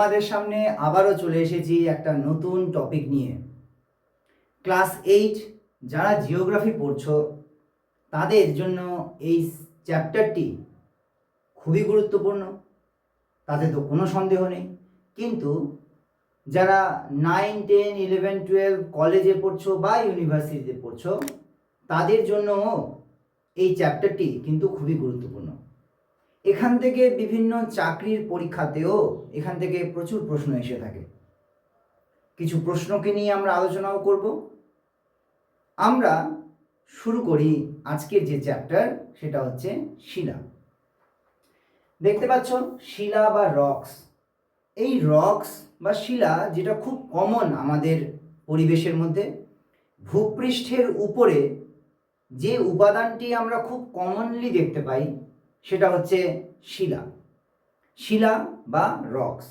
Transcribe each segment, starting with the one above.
তোমাদের সামনে আবারও চলে এসেছি একটা নতুন টপিক নিয়ে। ক্লাস 8 যারা জিওগ্রাফি পড়ছো তাদের জন্য এই চ্যাপ্টারটি খুবই গুরুত্বপূর্ণ, তাতে তো কোনো সন্দেহ নেই। কিন্তু যারা 9, 10, 11, 12 কলেজে পড়ছো বা ইউনিভার্সিটিতে পড়ছো তাদের জন্য এই চ্যাপ্টারটি কিন্তু খুবই গুরুত্বপূর্ণ। এখান থেকে বিভিন্ন চাকরির পরীক্ষাতেও এখান থেকে প্রচুর প্রশ্ন এসে থাকে। কিছু প্রশ্নকে নিয়ে আমরা আলোচনাও করব। আমরা শুরু করি আজকের যে চ্যাপ্টার, সেটা হচ্ছে শিলা। দেখতে পাচ্ছ শিলা বা রক্স। এই রক্স বা শিলা যেটা খুব কমন আমাদের পরিবেশের মধ্যে, ভূপৃষ্ঠের উপরে যে উপাদানটি আমরা খুব কমনলি দেখতে পাই সেটা হচ্ছে শিলা। শিলা বা রক্স।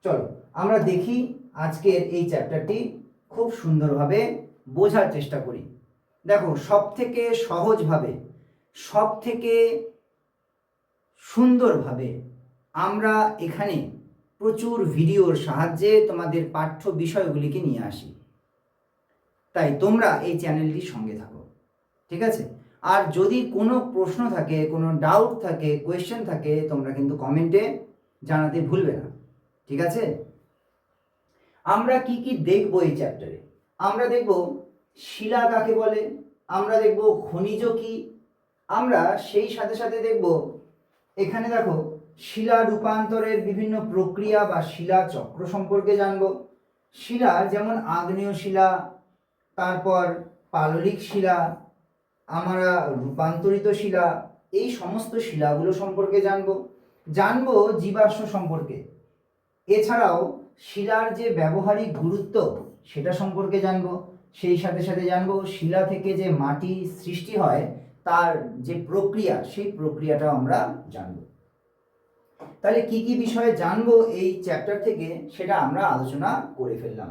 চলো আমরা দেখি আজকের এই চ্যাপ্টারটি খুব সুন্দরভাবে বোঝার চেষ্টা করি। দেখো, সব থেকে সহজভাবে, সব থেকে সুন্দরভাবে আমরা এখানে প্রচুর ভিডিওর সাহায্যে তোমাদের পাঠ্য বিষয়গুলিকে নিয়ে আসি। তাই তোমরা এই চ্যানেলটির সঙ্গে থাকো, ঠিক আছে? আর যদি কোনো প্রশ্ন থাকে, কোনো ডাউট থাকে, কোয়েশ্চেন থাকে, তোমরা কিন্তু কমেন্টে জানাতে ভুলবে না, ঠিক আছে? আমরা কি কি দেখবো এই চ্যাপ্টারে? আমরা দেখব শিলা কাকে বলে, আমরা দেখব খনিজ কি, আমরা সেই সাথে সাথে দেখব এখানে দেখো শিলা রূপান্তরের বিভিন্ন প্রক্রিয়া বা শিলা চক্র সম্পর্কে জানব। শিলা যেমন আগ্নেয় শিলা, তারপর পাললিক শিলা, আমরা রূপান্তরিত শিলা, এই সমস্ত শিলাগুলো সম্পর্কে জানব জীবাশ্ম সম্পর্কে। এছাড়াও শিলার যে ব্যবহারিক গুরুত্ব সেটা সম্পর্কে জানব। সেই সাথে সাথে জানব শিলা থেকে যে মাটি সৃষ্টি হয় তার যে প্রক্রিয়া, সেই প্রক্রিয়াটাও আমরা জানব। তাহলে কি কি বিষয়ে জানবো এই চ্যাপ্টার থেকে সেটা আমরা আলোচনা করে ফেললাম।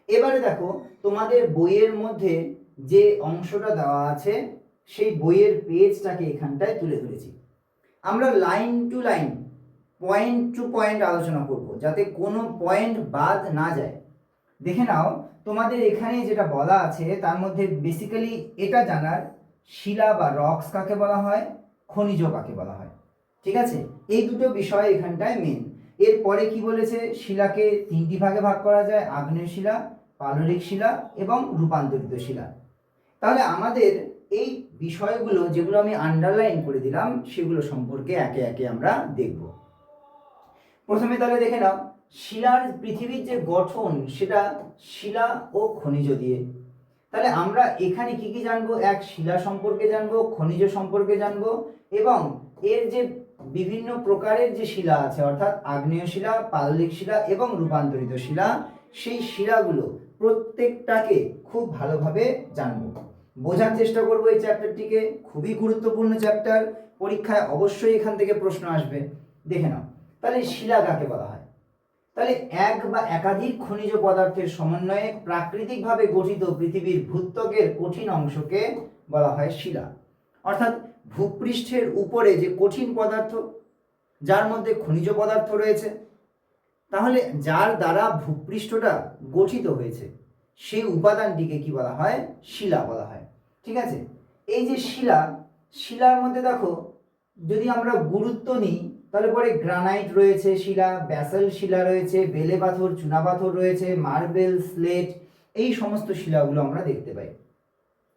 এবারে দেখো, তোমাদের বইয়ের মধ্যে যে অংশটা দেওয়া আছে সেই বইয়ের পেজটাকে এখানটায় তুলে ধরেছি। আমরা line to line, point to point আলোচনা করব, যাতে কোনো পয়েন্ট বাদ না যায়। দেখে নাও, তোমাদের এখানে যেটা বলা আছে তার মধ্যে বেসিক্যালি এটা জানার, শিলা বা রক্স কাকে বলা হয়, খনিজ কাকে বলা হয়, ঠিক আছে? এই দুটো বিষয় এখানটায় মেন। এরপরে কি বলেছে, শিলাকে 3টি ভাগে ভাগ করা যায়: আগ্নেয় শিলা, পাললিক শিলা এবং রূপান্তরিত শিলা। তাহলে আমাদের এই বিষয়গুলো যেগুলো আমি আন্ডারলাইন করে দিলাম সেগুলো সম্পর্কে একে একে আমরা দেখব। প্রথমে তাহলে দেখে নাও, শিলার পৃথিবীর যে গঠন সেটা শিলা ও খনিজ দিয়ে। তাহলে আমরা এখানে কি কি জানবো? এক, শিলা সম্পর্কে জানবো, খনিজ সম্পর্কে জানবো, এবং এর যে বিভিন্ন প্রকারের যে শিলা আছে, অর্থাৎ আগ্নেয় শিলা, পাললিক শিলা এবং রূপান্তরিত শিলা, সেই শিলাগুলো প্রত্যেকটাকে খুব ভালোভাবে জানবো, বোঝার চেষ্টা করবো এই চ্যাপ্টারটিকে। খুবই গুরুত্বপূর্ণ চ্যাপ্টার, পরীক্ষায় অবশ্যই এখান থেকে প্রশ্ন আসবে। দেখে নাও, তাহলে শিলা কাকে বলা হয়? তাহলে এক বা একাধিক খনিজ পদার্থের সমন্বয়ে প্রাকৃতিকভাবে গঠিত পৃথিবীর ভূত্বকের কঠিন অংশকে বলা হয় শিলা। অর্থাৎ ভূপৃষ্ঠের উপরে যে কঠিন পদার্থ, যার মধ্যে খনিজ পদার্থ রয়েছে, তাহলে যার দ্বারা ভূপৃষ্ঠটা গঠিত হয়েছে সেই উপাদানটিকে কি বলা হয়? শিলা বলা হয়, ঠিক আছে? এই যে শিলা, শিলার মধ্যে দেখো, যদি আমরা গুরুত্ব নিই তাহলে পরে গ্রানাইট রয়েছে শিলা, ব্যাসল্ট শিলা রয়েছে, বেলে পাথর, চুনা পাথর রয়েছে, মার্বেল, স্লেট, এই সমস্ত শিলাগুলো আমরা দেখতে পাই।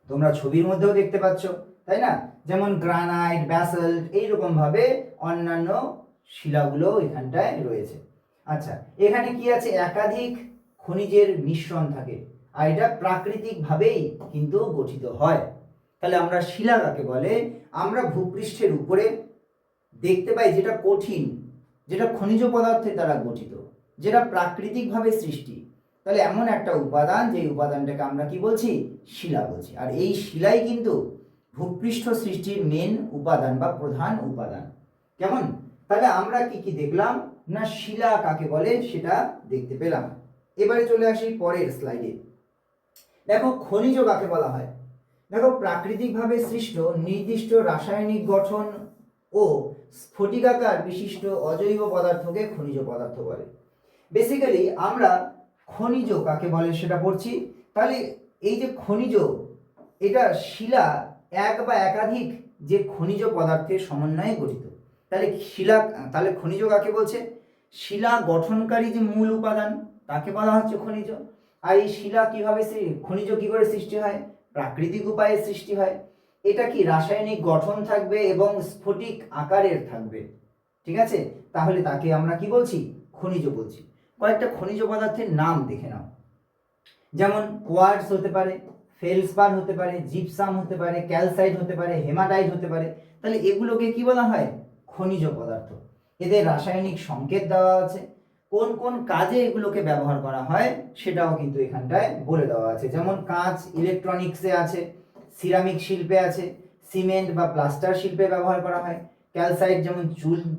তোমরা ছবির মধ্যেও দেখতে পাচ্ছ, তাই না? যেমন গ্রানাইট, ব্যাসল্ট, এইরকম ভাবে অন্যান্য শিলাগুলো এখানটায় রয়েছে। আচ্ছা, এখানে কি আছে? একাধিক খনিজের মিশ্রণ থাকে, আর এটা প্রাকৃতিকভাবেই কিন্তু গঠিত হয়। তাহলে আমরা শিলা কাকে বলে? আমরা ভূপৃষ্ঠের উপরে দেখতে পাই যেটা কঠিন, যেটা খনিজ পদার্থের দ্বারা গঠিত, যেটা প্রাকৃতিকভাবে সৃষ্টি। তাহলে এমন একটা উপাদান, যে উপাদানটাকে আমরা কি বলছি? শিলা বলছি। আর এই শিলাই কিন্তু ভূপৃষ্ঠ সৃষ্টির মেন উপাদান বা প্রধান উপাদান। কেমন? তাহলে আমরা কি কি দেখলাম না, শিলা কাকে বলে সেটা দেখতে পেলাম। এবারে চলে আসি পরের স্লাইডে। দেখো, খনিজ কাকে বলা হয়? দেখো, প্রাকৃতিকভাবে সৃষ্ট নির্দিষ্ট রাসায়নিক গঠন ও স্ফটিকাকার বিশিষ্ট অজৈব পদার্থকে খনিজ পদার্থ বলে। বেসিক্যালি আমরা খনিজ কাকে বলে সেটা পড়ছি। তাহলে এই যে খনিজ, এটা শিলা এক বা একাধিক যে খনিজ পদার্থের সমন্বয়ে গঠিত। তাহলে তাহলে খনিজ কাকে বলছে? শিলা গঠনকারী যে মূল উপাদান তাকে বলা হচ্ছে খনিজ। আর এই শিলা কিভাবে খনিজ কি করে সৃষ্টি হয়? প্রাকৃতিক উপায়ে সৃষ্টি হয়। এটা কি রাসায়নিক গঠন থাকবে এবং স্ফটিক আকারের থাকবে, ঠিক আছে? তাহলে তাকে আমরা কি বলছি? খনিজ বলছি। কয়েকটা খনিজ পদার্থের নাম দেখে নাও। যেমন কোয়ার্টজ হতে পারে, ফেলসপার হতে পারে, জিপসাম হতে পারে, ক্যালসাইট হতে পারে, হেমাটাইট হতে পারে। তাহলে এগুলোকে কি বলা হয়? খনিজ পদার্থ। এদের রাসায়নিক সংকেত দেওয়া আছে, কোন কোন কাজে এগুলোকে ব্যবহার করা হয় সেটাও কিন্তু এখানটায় বলে দেওয়া আছে। যেমন কাঁচ ইলেকট্রনিক্সে আছে, সিরামিক শিল্পে আছে, সিমেন্ট বা প্লাস্টার শিল্পে ব্যবহার করা হয়, ক্যালসাইট যেমন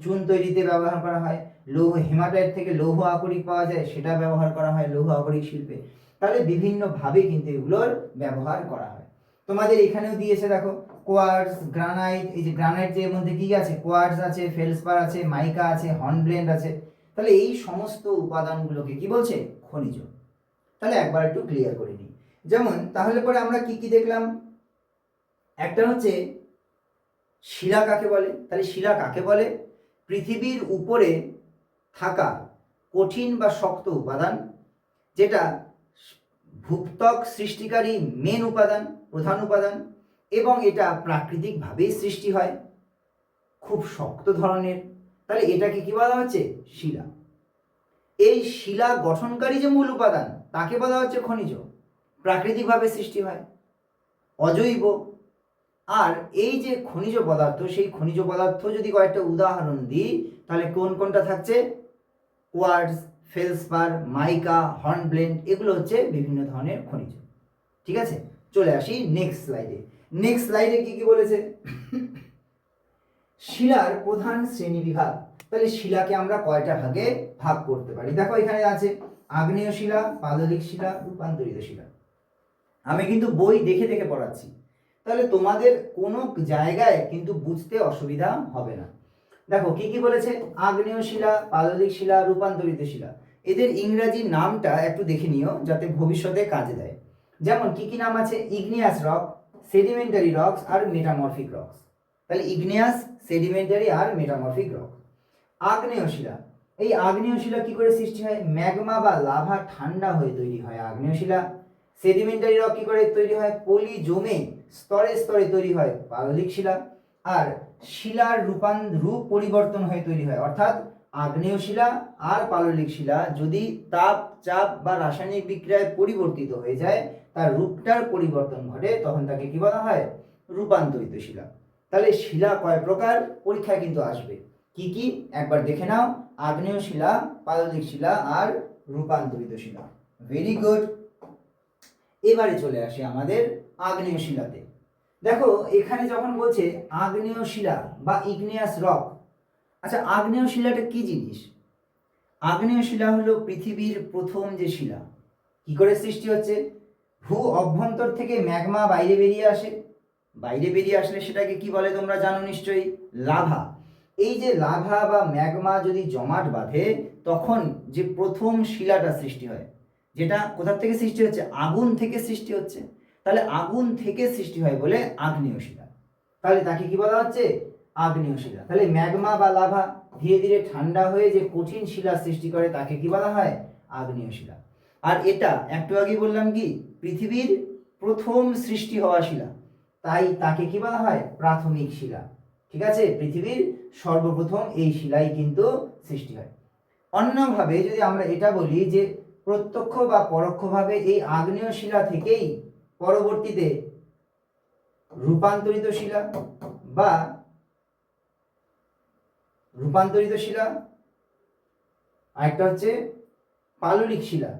চুন তৈরিতে ব্যবহার করা হয়, লৌহ হেমাটাইট থেকে লৌহ আকরিক পাওয়া যায়, সেটা ব্যবহার করা হয় লৌহ আকরিক শিল্পে। তাহলে বিভিন্নভাবে কিন্তু এগুলোর ব্যবহার করা হয়। তোমাদের এখানেও দিয়েছে দেখো, কোয়ার্টজ, গ্রানাইট। এই যে গ্রানাইট এর মধ্যে কি আছে? কোয়ার্টজ আছে, ফেলসপার আছে, মাইকা আছে, হর্নব্লেন্ড আছে। তাহলে এই সমস্ত উপাদানগুলোকে কি বলছে? খনিজ। তাহলে একবার একটু ক্লিয়ার করে নিই। যেমন তাহলে পরে আমরা কি কি দেখলাম? একটা হচ্ছে শিলা কাকে বলে। তাহলে শিলা কাকে বলে? পৃথিবীর উপরে থাকা কঠিন বা শক্ত উপাদান, যেটা ভূত্বক সৃষ্টিকারী মেন উপাদান, প্রধান উপাদান, এবং এটা প্রাকৃতিকভাবেই সৃষ্টি হয়, খুব শক্ত ধরনের। তাহলে এটাকে কি বলা হচ্ছে? শিলা। এই শিলা গঠনকারী যে মূল উপাদান তাকে বলা হচ্ছে খনিজ, প্রাকৃতিকভাবে সৃষ্টি হয়, অজৈব। আর এই যে খনিজ পদার্থ, সেই খনিজ পদার্থ যদি কয়েকটা উদাহরণ দিই তাহলে কোন কোনটা থাকছে? কোয়ার্টজ, ফেলসপার, মাইকা, হর্নব্লেন্ড, এগুলো হচ্ছে বিভিন্ন ধরনের খনিজ। ঠিক আছে, চলে আসি নেক্সট স্লাইডে। নেক্সট স্লাইডে কি কি বলেছে? শিলার প্রধান শ্রেণী বিভাগ। তাহলে শিলাকে আমরা কয়টা ভাগে ভাগ করতে পারি? দেখো এখানে আছে আগ্নেয় শিলা, পাললিক শিলা, রূপান্তরিত শিলা। আমি কিন্তু বই দেখে দেখে পড়াচ্ছি, তাহলে তোমাদের কোনো জায়গায় কিন্তু বুঝতে অসুবিধা হবে না। দেখো কি কি বলেছে? আগ্নেয় শিলা, পাললিক শিলা, রূপান্তরিত শিলা। এদের ইংরাজি নামটা একটু দেখে নিও যাতে ভবিষ্যতে কাজে দেয়। যেমন কি কি নাম আছে? ইগনিয়াস রক, সেডিমেন্টারি রকস আর মেটামরফিক রকস। তাহলে ইগনিয়াস, সেডিমেন্টারি আর মেটামরফিক রক। আগ্নেয় শিলা, এই আগ্নেয় শিলা কি করে সৃষ্টি হয়? ম্যাগমা বা লাভা ঠান্ডা হয়ে তৈরি হয় আগ্নেয় শিলা। সেডিমেন্টারি রক কি করে তৈরি হয়? পলি জমে স্তরে স্তরে তৈরি হয় পাললিক শিলা। আর শিলার রূপ পরিবর্তন হয়ে তৈরি হয়, অর্থাৎ আগ্নেয় শিলা আর পাললিক শিলা যদি তাপ, চাপ বা রাসায়নিক বিক্রিয়ায় পরিবর্তিত হয়ে যায়, তার রূপটার পরিবর্তন ঘটে, তখন তাকে কি বলা হয়? রূপান্তরিত শিলা। তাহলে শিলা কয় প্রকার? পরীক্ষায় কিন্তু আসবে। কি কি একবার দেখে নাও? আগ্নেয় শিলা, পাললিক শিলা আর রূপান্তরিত শিলা। Very good. এবারে চলে আসি আমাদের আগ্নেয় শিলাতে। দেখো এখানে যখন বলছে আগ্নেয় শিলা বা ইগনিয়াস রক, আচ্ছা আগ্নেয় শিলাটা কি জিনিস? আগ্নেয় শিলা হলো পৃথিবীর প্রথম যে শিলা। কি করে সৃষ্টি হচ্ছে? ভূ অভ্যন্তর থেকে ম্যাগমা বাইরে বেরিয়ে আসে, বাইরে বেরিয়ে আসলে সেটাকে কি বলে তোমরা জানো নিশ্চয়ই? লাভা। এই যে লাভা বা ম্যাগমা যদি জমাট বাঁধে তখন যে প্রথম শিলাটা সৃষ্টি হয়, যেটা কোথা থেকে সৃষ্টি হচ্ছে? আগুন থেকে সৃষ্টি হচ্ছে। তাহলে আগুন থেকে সৃষ্টি হয় বলে আগ্নেয় শিলা। তাহলে তাকে কি বলা হচ্ছে? আগ্নেয় শিলা। তাহলে ম্যাগমা বা লাভা ধীরে ধীরে ঠান্ডা হয়ে যে কঠিন শিলা সৃষ্টি করে তাকে কি বলা হয়? আগ্নেয় শিলা। আর এটা একটু আগে বললাম কি পৃথিবীর প্রথম সৃষ্টি হওয়া শিলা, তাই তাকে কি বলা হয়? প্রাথমিক শিলা। ঠিক আছে, পৃথিবীর সর্বপ্রথম এই শিলাই কিন্তু সৃষ্টি হয়। অন্যভাবে যদি আমরা এটা বলি যে প্রত্যক্ষ বা পরোক্ষভাবে এই আগ্নেয় শিলা থেকেই পরবর্তীতে রূপান্তরিত শিলা বা রূপান্তরিত শিলা, আরেকটা হচ্ছে পাললিক শিলা।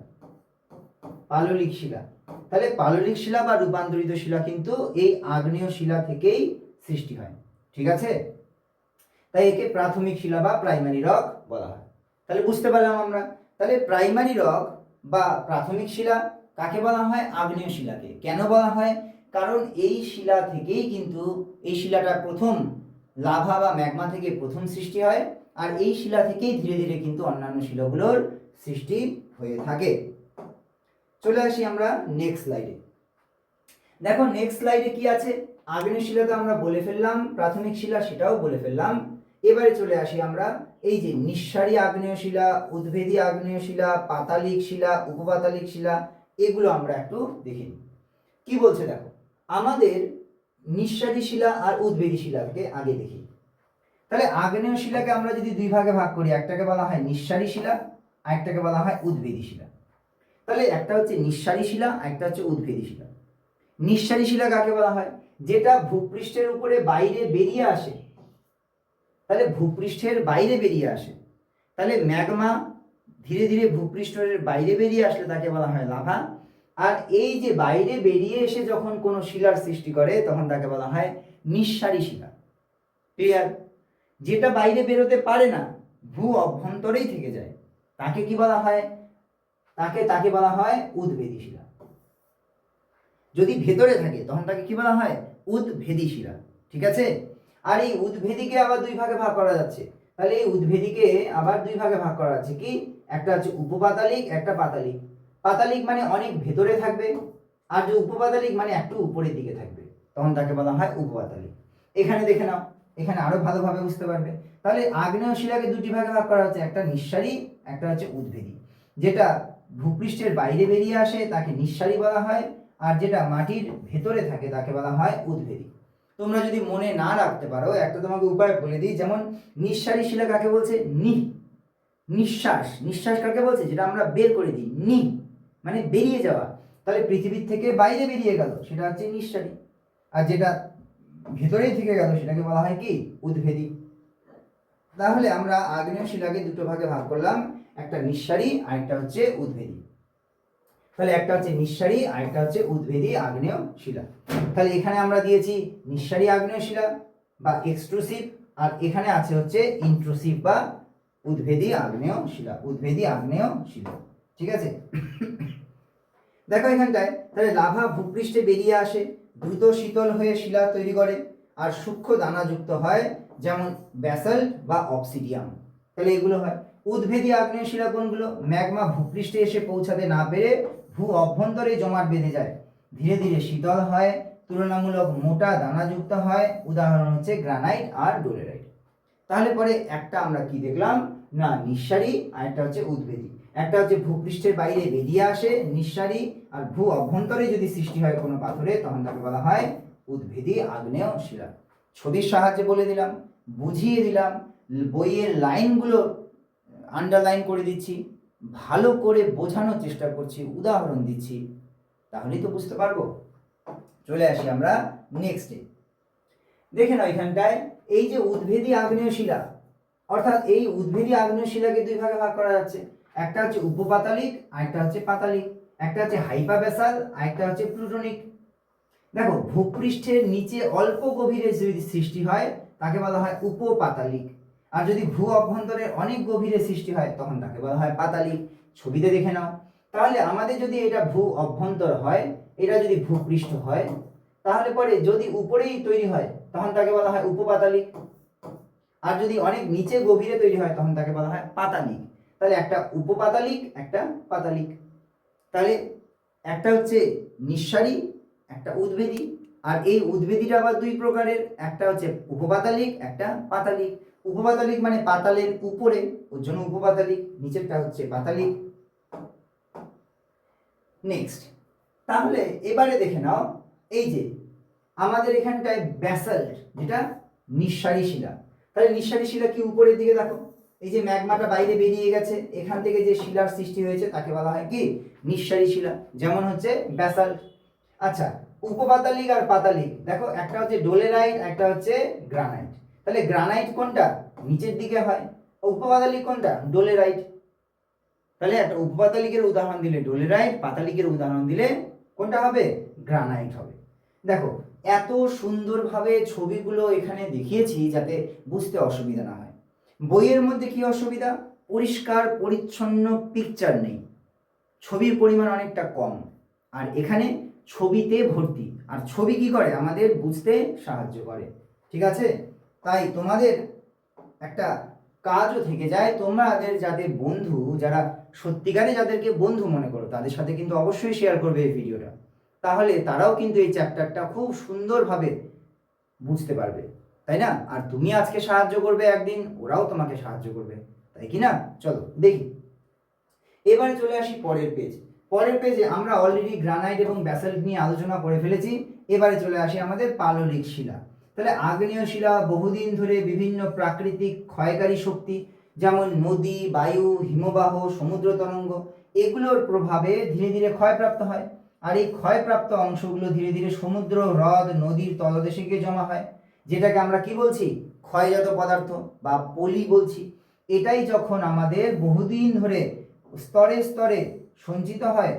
পাললিক শিলা, তাহলে পাললিক শিলা বা রূপান্তরিত শিলা কিন্তু এই আগ্নেয় শিলা থেকেই সৃষ্টি হয়। ঠিক আছে, তাই একে প্রাথমিক শিলা বা প্রাইমারি রক বলা হয়। তাহলে বুঝতে পারলাম আমরা। তাহলে প্রাইমারি রক বা প্রাথমিক শিলা কাকে বলা হয়? আগ্নেয় শিলাকে। কেন বলা হয়? কারণ এই শিলা থেকেই কিন্তু এই শিলাটা প্রথম লাভা বা ম্যাগমা থেকে প্রথম সৃষ্টি হয়, আর এই শিলা থেকেই ধীরে ধীরে কিন্তু অন্যান্য শিলাগুলোর সৃষ্টি হয়ে থাকে। চলে আসি আমরা নেক্সট স্লাইডে। দেখো নেক্সট স্লাইডে কি আছে, আগ্নেয় শিলা তো আমরা বলে ফেললাম, প্রাথমিক শিলা সেটাও বলে ফেললাম। এবারে চলে আসি আমরা এই যে নিঃসারী আগ্নেয় শিলা, উদ্ভেদী আগ্নেয় শিলা, পাতালিক শিলা, উপপাতালিক শিলা, এগুলো আমরা একটু দেখি কি বলছে। দেখো আমাদের নিঃসারী শিলা আর উদ্ভেদী শিলাকে আগে দেখি। তাহলে আগ্নেয় শিলাকে আমরা যদি দুই ভাগে ভাগ করি, একটাকে বলা হয় নিঃসারী শিলা, আর একটাকে বলা হয় উদ্ভেদী শিলা। তাহলে একটা হচ্ছে নিঃসারী শিলা, একটা হচ্ছে উদ্ভেদী শিলা। নিঃসারী শিলা কাকে বলা হয়? যেটা ভূপৃষ্ঠের উপরে বাইরে বেরিয়ে আসে। তাহলে ভূপৃষ্ঠের বাইরে বেরিয়ে আসে, তাহলে ম্যাগমা ধীরে ধীরে ভূপৃষ্ঠের বাইরে বেরিয়ে আসলে তাকে বলা হয় লাভা। আর এই যে বাইরে বেরিয়ে এসে যখন কোনো শিলার সৃষ্টি করে তখন তাকে বলা হয় নিঃসারী শিলা। ক্লিয়ার? যেটা বাইরে বেরোতে পারে না, ভূ অভ্যন্তরেই থেকে যায়, তাকে কি বলা হয়? তাকে বলা হয় উদ্ভেদী শিলা। যদি ভেতরে থাকে তখন তাকে কি বলা হয়? উদ্ভেদী শিলা। ঠিক আছে? আর এই উদ্ভেদীকে আবার দুই ভাগে ভাগ করা যাচ্ছে। তাহলে এই উদ্ভেদীকে আবার দুই ভাগে ভাগ করা যাচ্ছে কি? একটা হচ্ছে উপপাতালিক, একটা পাতালিক। পাতালিক মানে অনেক ভেতরে থাকবে, আর যে উপপাতালিক মানে একটু উপরের দিকে থাকবে, তখন তাকে বলা হয় উপপাতালিক। এখানে দেখে নাও, এখানে আরো ভালোভাবে বুঝতে পারবে। তাহলে আগ্নেয় শিলাকে দুটি ভাগে ভাগ করা হচ্ছে, একটা নিঃসারী, একটা হচ্ছে উদ্ভেদী। যেটা ভূপৃষ্ঠের বাইরে বেরিয়ে আসে তাকে নিঃসারী বলা হয়, আর যেটা মাটির ভেতরে থাকে তাকে বলা হয় উদ্ভেদী। তোমরা যদি মনে না রাখতে পারো, একটা তোমাকে উপায় বলে দিই। যেমন নিঃসারী শিলা কাকে বলছে? নিঃশ্বাস। নিঃশ্বাস কাকে বলছে? যেটা আমরা বের করে দিই, মানে বেরিয়ে যাওয়া। তাহলে পৃথিবীর থেকে বাইরে বেরিয়ে গেল সেটা হচ্ছে নিঃসারী, আর যেটা ভেতরেই থেকে গেল সেটাকে বলা হয় কি? উদ্ভেদী। তাহলে আমরা আগ্নেয় শিলাকে দুটো ভাগে ভাগ করলাম, একটা নিঃসারী আর একটা হচ্ছে উদ্ভেদী। তাহলে একটা হচ্ছে নিঃসারী আর একটা হচ্ছে উদ্ভেদী আগ্নেয় শিলা। তাহলে এখানে আমরা দিয়েছি নিঃসারী আগ্নেয় শিলা বা এক্সট্রুসিভ, আর এখানে আছে হচ্ছে ইন্ট্রুসিভ বা উদ্ভেদী আগ্নেয় শিলা। উদ্ভেদী আগ্নেয় শিলা। ঠিক আছে? দেখো এখানটায়, তাহলে লাভা ভূপৃষ্ঠে বেরিয়ে আসে, দ্রুত শীতল হয়ে শিলা তৈরি করে, আর সূক্ষ্ম দানাযুক্ত হয়, যেমন ব্যাসাল্ট বা অবসিডিয়াম। তাহলে এগুলো হয়। উদ্ভেদী আগ্নেয় শিলা কোনগুলো? ম্যাগমা ভূপৃষ্ঠে এসে পৌঁছাতে না পেরে ভূ অভ্যন্তরে জমাট বেঁধে যায়, ধীরে ধীরে শীতল হয়, তুলনামূলক মোটা দানাযুক্ত হয়। উদাহরণ হচ্ছে গ্রানাইট আর ডোলেরাইট। তাহলে পরে একটা আমরা কি দেখলাম না, নিঃসারী, আর একটা হচ্ছে উদ্ভেদী। একটা হচ্ছে ভূপৃষ্ঠের বাইরে বেরিয়ে আসে নিঃসারী, আর ভূ অভ্যন্তরে যদি সৃষ্টি হয় কোনো পাথরে তখন তাকে বলা হয় উদ্ভেদী আগ্নেয় শিলা। ছবির সাহায্যে বলে দিলাম, বুঝিয়ে দিলাম, বইয়ের লাইনগুলো আন্ডারলাইন করে দিচ্ছি, ভালো করে বোঝানোর চেষ্টা করছি, উদাহরণ দিচ্ছি, তাহলেই তো বুঝতে পারবো। চলে আসি আমরা নেক্সটে। দেখে নাও এখানটায়, এই যে উদ্ভেদী আগ্নেয় শিলা, অর্থাৎ এই উদ্ভেদী আগ্নেয় শিলাকে দুই ভাগে ভাগ করা যাচ্ছে। একটা হচ্ছে উপপাতালিক আর একটা হচ্ছে পাতালিক। একটা হচ্ছে হাইপাবেসাল আর একটা হচ্ছে প্লুটোনিক। দেখো ভূপৃষ্ঠের নিচে অল্প গভীরে যদি সৃষ্টি হয় তাকে বলা হয় উপপাতালিক, আর যদি ভূ অভ্যন্তরে অনেক গভীরে সৃষ্টি হয় তখন তাকে বলা হয় পাতালিক। ছবিতে দেখে নাও। তাহলে আমাদের যদি এটা ভূ অভ্যন্তর হয়, এটা যদি ভূপৃষ্ঠ হয়, তাহলে পরে যদি উপরেই তৈরি হয় তখন তাকে বলা হয় উপপাতালিক, আর যদি অনেক নিচে গভীরে তৈরি হয় তখন তাকে বলা হয় পাতালিক। তাহলে একটা উপপাতালিক, একটা পাতালিক। তাহলে একটা হচ্ছে নিঃসারী, একটা উদ্ভেদী। আর এই উদ্ভেদীটা আবার দুই প্রকারের, একটা হচ্ছে উপপাতালিক, একটা পাতালিক। উপপাতালিক মানে পাতালের উপরে, ওর জন্য উপপাতালিক, নিচেরটা হচ্ছে পাতালিক। নেক্সট, তাহলে এবারে দেখে নাও, এই যে আমাদের এখানটায় ব্যাসাল্ট, যেটা নিঃসারী শিলা। তাহলে নিঃসারী শিলা কি? উপরের দিকে দেখো, এই যে ম্যাগমাটা বাইরে বেরিয়ে গেছে, এখান থেকে যে শিলার সৃষ্টি হয়েছে তাকে বলা হয় কি? নিঃসারী শিলা, যেমন হচ্ছে ব্যাসাল্ট। আচ্ছা, উপপাতালিক আর পাতালিক দেখো, একটা হচ্ছে ডোলেরাইট, একটা হচ্ছে গ্রানাইট। তাহলে গ্রানাইট কোনটা? নিচের দিকে হয়। উপপাতালিক কোনটা? ডোলেরাইট। তাহলে একটা উপপাতালিকের উদাহরণ দিলে ডোলেরাইট, পাতালিকের উদাহরণ দিলে কোনটা হবে? গ্রানাইট হবে। দেখো এত সুন্দরভাবে ছবিগুলো এখানে দেখিয়েছি যাতে বুঝতে অসুবিধা না হয়। বইয়ের মধ্যে কি অসুবিধা? পরিষ্কার পরিচ্ছন্ন পিকচার নেই, ছবির পরিমাণ অনেকটা কম, আর এখানে ছবিতে ভর্তি। আর ছবি কি করে? আমাদের বুঝতে সাহায্য করে। ঠিক আছে? তাই তোমাদের একটা কাজও থেকে যায়, তোমাদের যাদের বন্ধু, যারা সত্যিকারে যাদেরকে বন্ধু মনে করো, তাদের সাথে কিন্তু অবশ্যই শেয়ার করবে এই ভিডিওটা। তাহলে তারাও কিন্তু এই চ্যাপ্টারটা খুব সুন্দরভাবে বুঝতে পারবে, তাই না? আর তুমি আজকে সাহায্য করবে, একদিন ওরাও তোমাকে সাহায্য করবে, তাই কি না? চলো দেখি। এবারে চলে আসি পরের পেজ। পরের পেজে আমরা অলরেডি গ্রানাইট এবং ব্যাসাল্ট নিয়ে আলোচনা করে ফেলেছি। এবারে চলে আসি আমাদের পাললিক শিলা। তাহলে আগ্নেয় শিলা বহুদিন ধরে বিভিন্ন প্রাকৃতিক ক্ষয়কারী শক্তি, যেমন নদী, বায়ু, হিমবাহ, সমুদ্র তরঙ্গ, এগুলোর প্রভাবে ধীরে ধীরে ক্ষয়প্রাপ্ত হয়। আর এই ক্ষয়প্রাপ্ত অংশগুলো ধীরে ধীরে সমুদ্র, হ্রদ, নদীর তলদেশে গিয়ে জমা হয়, যেটাকে আমরা কি বলছি? ক্ষয়জাত পদার্থ বা পলি বলছি। এটাই যখন আমাদের বহুদিন ধরে স্তরে স্তরে সঞ্চিত হয়,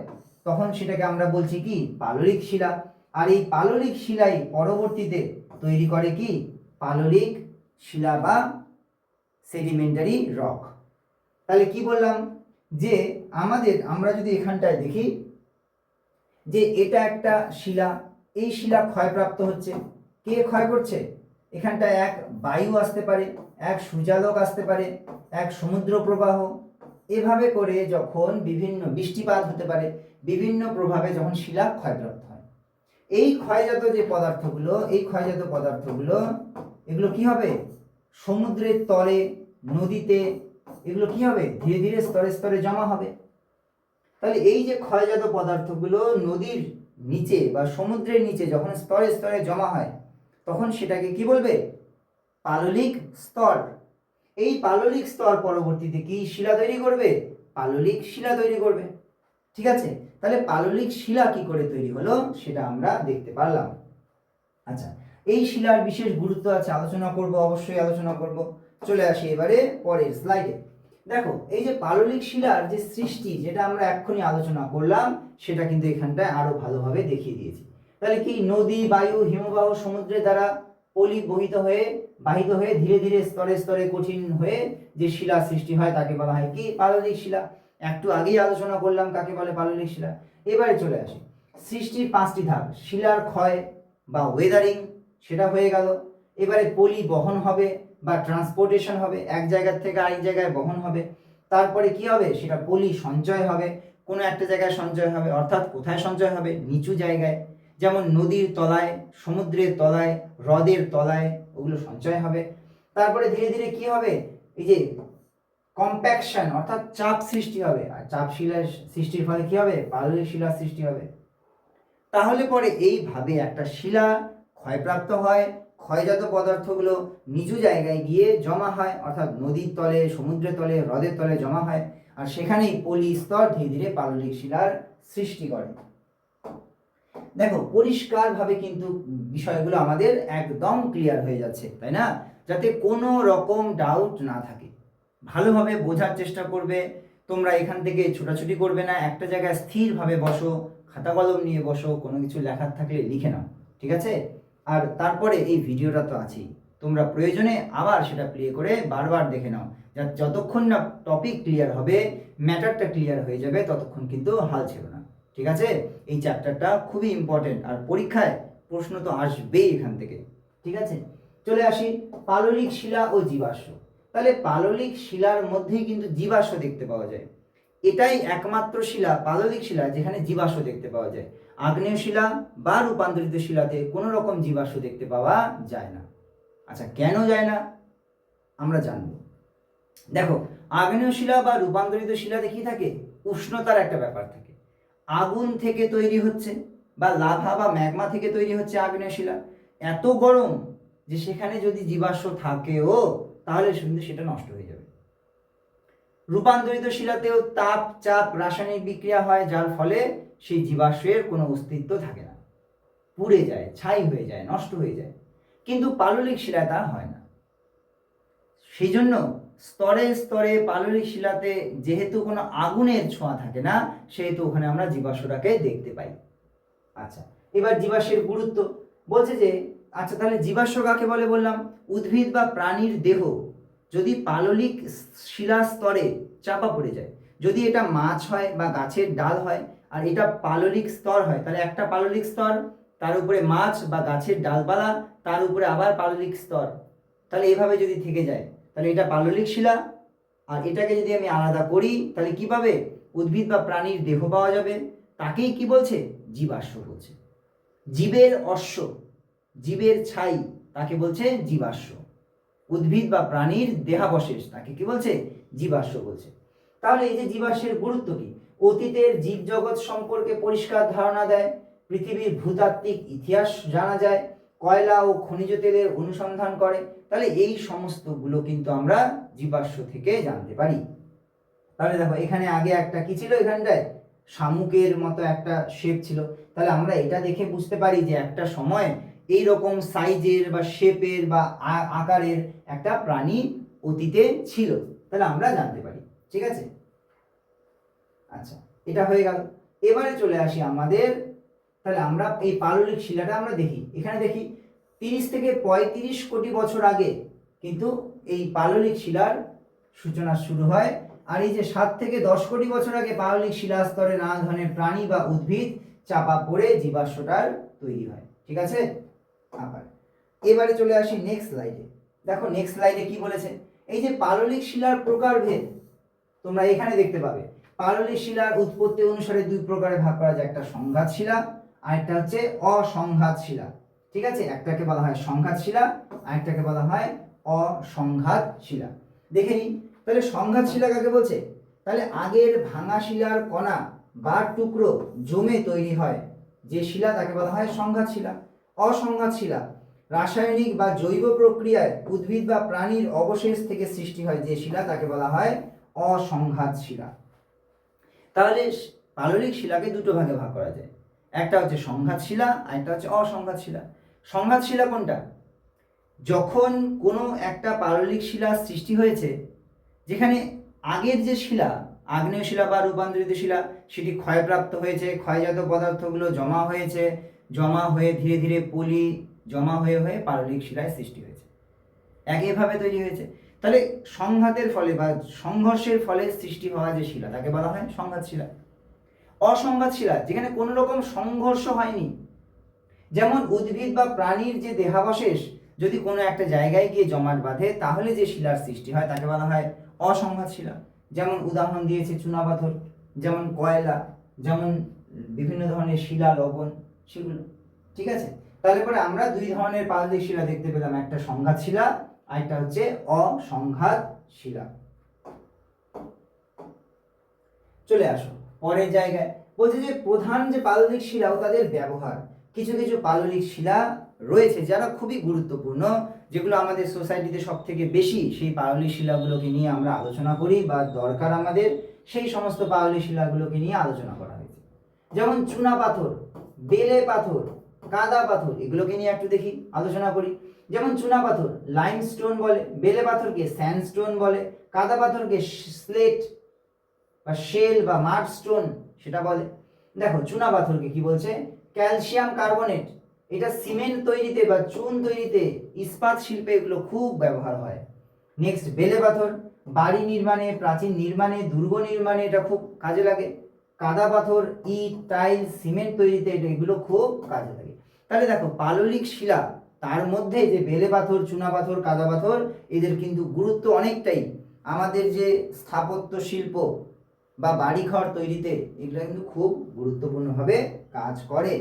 তখন সেটাকে আমরা বলছি কি? পাললিক শিলা। আর এই পাললিক শিলাই পরবর্তীতে তৈরি করে কি? পাললিক শিলা বা সেডিমেন্টারি রক। তাহলে কি বললাম? যে আমরা যদি এখানটায় দেখি যে এটা একটা শিলা, এই শিলা ক্ষয়প্রাপ্ত হচ্ছে। কে ক্ষয় করছে? এখানটায় এক বায়ু আসতে পারে, এক সূর্যালোক আসতে পারে, এক সমুদ্র প্রবাহ, এভাবে করে যখন বিভিন্ন বৃষ্টিপাত হতে পারে, বিভিন্ন প্রভাবে যখন শিলা ক্ষয়প্রাপ্ত হয়, এই ক্ষয়জাত যে পদার্থগুলো, এই ক্ষয়জাত পদার্থগুলো এগুলো কি হবে? সমুদ্রের তলে, নদীতে, এগুলো কি হবে? ধীরে ধীরে স্তরে স্তরে জমা হবে। তাহলে এই যে ক্ষয়জাত পদার্থগুলো নদীর নিচে বা সমুদ্রের নিচে যখন স্তরে স্তরে জমা হয়, তখন সেটাকে কি বলবে? পাললিক স্তর। এই পাললিক স্তর পরবর্তীতে কি শিলা তৈরি করবে? পাললিক শিলা তৈরি করবে। ঠিক আছে, তাহলে পাললিক শিলা কি করে তৈরি হলো সেটা আমরা দেখতে পারলাম। আচ্ছা, এই শিলার বিশেষ গুরুত্ব আছে, আলোচনা করব, অবশ্যই আলোচনা করব। চলে আসি এবারে পরের স্লাইডে। দেখো, এই যে পাললিক শিলার যে সৃষ্টি, যেটা আমরা এক্ষুনি আলোচনা করলাম, সেটা কিন্তু এখানটায় আরো ভালোভাবে দেখিয়ে দিয়েছি। তাহলে কি? নদী, বায়ু, হিমবাহ, সমুদ্রের দ্বারা পলি বাহিত হয়ে ধীরে ধীরে স্তরে স্তরে কঠিন হয়ে যে শিলা সৃষ্টি হয়, তাকে বলা হয় কি? পাললিক শিলা। একটু আগেই আলোচনা করলাম কাকে বলে পাললিক শিলা। এবারে চলে আসি সৃষ্টির 5টি ধাপ। শিলার ক্ষয় বা ওয়েদারিং, সেটা হয়ে গেল। এবারে পলি বহন হবে বা ট্রান্সপোর্টেশন হবে, এক জায়গা থেকে আরেক জায়গায় বহন হবে। তারপরে কি হবে? সেটা পলি সঞ্চয় হবে, কোনো একটা জায়গায় সঞ্চয় হবে। অর্থাৎ কোথায় সঞ্চয় হবে? নিচু জায়গায়, যেমন নদীর তলায়, সমুদ্রের তলায়, হ্রদের তলায়, ওগুলো সঞ্চয় হবে। তারপরে ধীরে ধীরে কি হবে? এই যে কম্প্যাকশন, অর্থাৎ চাপ সৃষ্টি হবে। আর চাপ শিলা সৃষ্টির ফলে কি হবে? পাললিক শিলার সৃষ্টি হবে। তাহলে পরে এইভাবে একটা শিলা ক্ষয়প্রাপ্ত হয়, ক্ষয়জাত পদার্থগুলো নিচু জায়গায় গিয়ে জমা হয়, অর্থাৎ নদীর তলে, সমুদ্রের তলে, হ্রদের তলে জমা হয়। আর সেখানেই পলি স্তর ধীরে ধীরে পাললিক শিলার সৃষ্টি করে। দেখো, পরিষ্কারভাবে কিন্তু বিষয়গুলো আমাদের একদম ক্লিয়ার হয়ে যাচ্ছে, তাই না? যাতে কোনো রকম ডাউট না থাকে, ভালোভাবে বোঝার চেষ্টা করবে। তোমরা এখান থেকে ছোটাছুটি করবে না, একটা জায়গায় স্থিরভাবে বসো, খাতা কলম নিয়ে বসো, কোনো কিছু লেখার থাকলে লিখে নাও, ঠিক আছে? আর তারপরে এই ভিডিওটা তো আছেই, তোমরা প্রয়োজনে আবার সেটা প্লে করে বারবার দেখে নাও। যতক্ষণ না টপিক ক্লিয়ার হবে, ম্যাটারটা ক্লিয়ার হয়ে যাবে, ততক্ষণ কিন্তু হাল ছেড়ো না, ঠিক আছে? এই চ্যাপ্টারটা খুবই ইম্পর্টেন্ট, আর পরীক্ষায় প্রশ্ন তো আসবেই এখান থেকে, ঠিক আছে? চলে আসি পাললিক শিলা ও জীবাশ্ম। তাহলে পাললিক শিলার মধ্যেই কিন্তু জীবাশ্ম দেখতে পাওয়া যায়। এটাই একমাত্র শিলা, পাললিক শিলা, যেখানে জীবাশ্ম দেখতে পাওয়া যায়। আগ্নেয় শিলা বা রূপান্তরিত শিলাতে কোনো রকম জীবাশ্ম দেখতে পাওয়া যায় না। আচ্ছা, কেন যায় না আমরা জানব। দেখো, আগ্নেয় শিলা বা রূপান্তরিত শিলাতে কি থাকে? উষ্ণতার একটা ব্যাপার থাকে। আগুন থেকে তৈরি হচ্ছে, বা লাভা বা ম্যাগমা থেকে তৈরি হচ্ছে আগ্নেয় শিলা। এত গরম যে সেখানে যদি জীবাশ্ম থাকেও, তাহলে কিন্তু সেটা নষ্ট হয়ে যাবে। রূপান্তরিত শিলাতেও তাপ, চাপ, রাসায়নিক বিক্রিয়া হয়, যার ফলে সেই জীবাশ্মের কোনো অস্তিত্ব থাকে না, পুড়ে যায়, ছাই হয়ে যায়, নষ্ট হয়ে যায়। কিন্তু পাললিক শিলায় তা হয় না। সেই জন্য স্তরে স্তরে পাললিক শিলাতে যেহেতু কোনো আগুনের ছোঁয়া থাকে না, সেহেতু ওখানে আমরা জীবাশ্মটাকে দেখতে পাই। আচ্ছা, এবার জীবাশ্মের গুরুত্ব বলছে যে, আচ্ছা তাহলে জীবাশ্ম কাকে বলে বললাম? উদ্ভিদ বা প্রাণীর দেহ যদি পাললিক শিলা স্তরে চাপা পড়ে যায়, যদি এটা মাছ হয় বা গাছের ডাল হয়, আর এটা পাললিক স্তর হয়, তাহলে একটা পাললিক স্তর, তার উপরে মাছ বা গাছের ডালপালা, তার উপরে আবার পাললিক স্তর, তাহলে এইভাবে যদি থেকে যায় তাহলে এটা পাললিক শিলা, আর এটাকে যদি আমি আলাদা করি তাহলে কি পাবে? উদ্ভিদ বা প্রাণীর দেহ পাওয়া যাবে। তাকেই কি বলছে? জীবাশ্ম বলছে। জীবের অশ্ব, জীবের ছাই, তাকে বলছে জীবাশ্ম। উদ্ভিদ বা প্রাণীর দেহাবশেষ, তাকে কি বলছে? জীবাশ্ম বলছে। তাহলে এই যে জীবাশ্মের গুরুত্ব কি? অতীতের জীবজগৎ সম্পর্কে পরিষ্কার ধারণা দেয়, পৃথিবীর ভূতাত্ত্বিক ইতিহাস জানা যায়, কয়লা ও খনিজ তেলের অনুসন্ধান করে। তাহলে এই সমস্তগুলো কিন্তু আমরা জীবাশ্ম থেকে জানতে পারি। তাহলে দেখো এখানে আগে একটা কি ছিল, এখানটায় শামুকের মতো একটা শেপ ছিল। তাহলে আমরা এটা দেখে বুঝতে পারি যে একটা সময় এই রকম সাইজের বা শেপের বা আকারের একটা প্রাণী অতীতে ছিল। তাহলে আমরা জানতে পারি। ঠিক আছে, আচ্ছা এটা হয়ে গেল। এবারে চলে আসি আমাদের, তাহলে আমরা এই পাললিক শিলাটা আমরা দেখি, এখানে দেখি 30 থেকে 35 কোটি বছর আগে কিন্তু এই পাললিক শিলার সূচনা শুরু হয়। আর এই যে 7 থেকে 10 কোটি বছর আগে পাললিক শিলা স্তরে নানা ধরনের প্রাণী বা উদ্ভিদ চাপা পড়ে জীবাশ্মটার তৈরি হয়। ঠিক আছে, আবার এবারে চলে আসি নেক্সট স্লাইডে। দেখো নেক্সট স্লাইডে কি বলেছে, এই যে পাললিক শিলার প্রকারভেদ তোমরা এখানে দেখতে পাবে। পাললিক শিলার উৎপত্তি অনুসারে দুই প্রকারে ভাগ করা যায়, একটা সংঘাত শিলা আর একটা হচ্ছে অসংঘাত শিলা। ঠিক আছে, একটাকে বলা হয় সংঘাত শিলা আর একটাকে বলা হয় অসংঘাত শিলা। দেখে নিই তাহলে সংঘাত শিলা কাকে বলছে। তাহলে আগের ভাঙা শিলার কণা বা টুকরো জমে তৈরি হয় যে শিলা, তাকে বলা হয় সংঘাত শিলা। অসংঘাত শিলা রাসায়নিক বা জৈব প্রক্রিয়ায় উদ্ভিদ বা প্রাণীর অবশেষ থেকে সৃষ্টি হয় যে শিলা, তাকে বলা হয় অসংঘাত শিলা। তাহলে পাললিক শিলাকে দুটো ভাগে ভাগ করা যায়, একটা হচ্ছে সংঘাত শিলা আর একটা হচ্ছে অসংঘাত শিলা। সংঘাত শিলা কোনটা? যখন কোনো একটা পাললিক শিলা সৃষ্টি হয়েছে যেখানে আগের যে শিলা, আগ্নেয় শিলা বা রূপান্তরিত শিলা, সেটি ক্ষয়প্রাপ্ত হয়েছে, ক্ষয়জাত পদার্থগুলো জমা হয়েছে, জমা হয়ে ধীরে ধীরে পলি জমা হয়ে হয়ে পাললিক শিলায় সৃষ্টি হয়েছে, একইভাবে তৈরি হয়েছে। তাহলে সংঘাতের ফলে বা সংঘর্ষের ফলে সৃষ্টি হওয়া যে শিলা, তাকে বলা হয় সংঘাত শিলা। অসংঘাত শিলা যেখানে কোনো রকম সংঘর্ষ হয়নি, যেমন উদ্ভিদ বা প্রাণীর যে দেহাবশেষ যদি কোনো একটা জায়গায় গিয়ে জমাট বাঁধে তাহলে যে শিলার সৃষ্টি হয় তাকে বলা হয় অসংঘাত শিলা। যেমন উদাহরণ দিয়েছে চুনাপাথর, যেমন কয়লা, যেমন বিভিন্ন ধরনের শিলা লবণ, সেগুলো। ঠিক আছে, তাহলে পরে আমরা দুই ধরনের পাললিক শিলা দেখতে পেলাম, একটা সংঘাত শিলা আর একটা হচ্ছে অসংঘাত শিলা। চলে আসো পরের জায়গায়, বলছে যে প্রধান যে পাললিক শিলা ও তাদের ব্যবহার। কিছু কিছু পাললিক শিলা রয়েছে যারা খুবই গুরুত্বপূর্ণ, যেগুলো আমাদের সোসাইটিতে সব থেকে বেশি সেই পাললিক শিলাগুলোকে নিয়ে আমরা আলোচনা করি বা দরকার আমাদের, সেই সমস্ত পাললিক শিলাগুলোকে নিয়ে আলোচনা করা হয়েছে। যেমন চুনা পাথর, বেলে পাথর, কাদা পাথর, এগুলোকে নিয়ে একটু দেখি, আলোচনা করি। যেমন চুনা পাথর লাইমস্টোন বলে, বেলে পাথরকে স্যান্ডস্টোন বলে, কাদা পাথরকে স্লেট বা শেল বা মাড স্টোন সেটা বলে। দেখো চুনা পাথরকে কি বলছে, ক্যালসিয়াম কার্বনেট, এটা সিমেন্ট তৈরিতে বা চুন তৈরিতে, ইস্পাত শিল্পে এগুলো খুব ব্যবহার হয়। নেক্সট বেলে পাথর বাড়ি নির্মাণে, প্রাচীন নির্মাণে, দুর্গ নির্মাণে এটা খুব কাজে লাগে। কাদা পাথর ইট, টাইল, সিমেন্ট তৈরিতে এগুলো খুব কাজে লাগে। তাহলে দেখো পাললিক শিলা, তার মধ্যে যে বেলে পাথর, চুনা পাথর, কাদা পাথর, এদের কিন্তু গুরুত্ব অনেকটাই আমাদের যে স্থাপত্য শিল্প বা বাড়িঘর তৈরিতে এগুলো কিন্তু খুব গুরুত্বপূর্ণভাবে কাজ করে।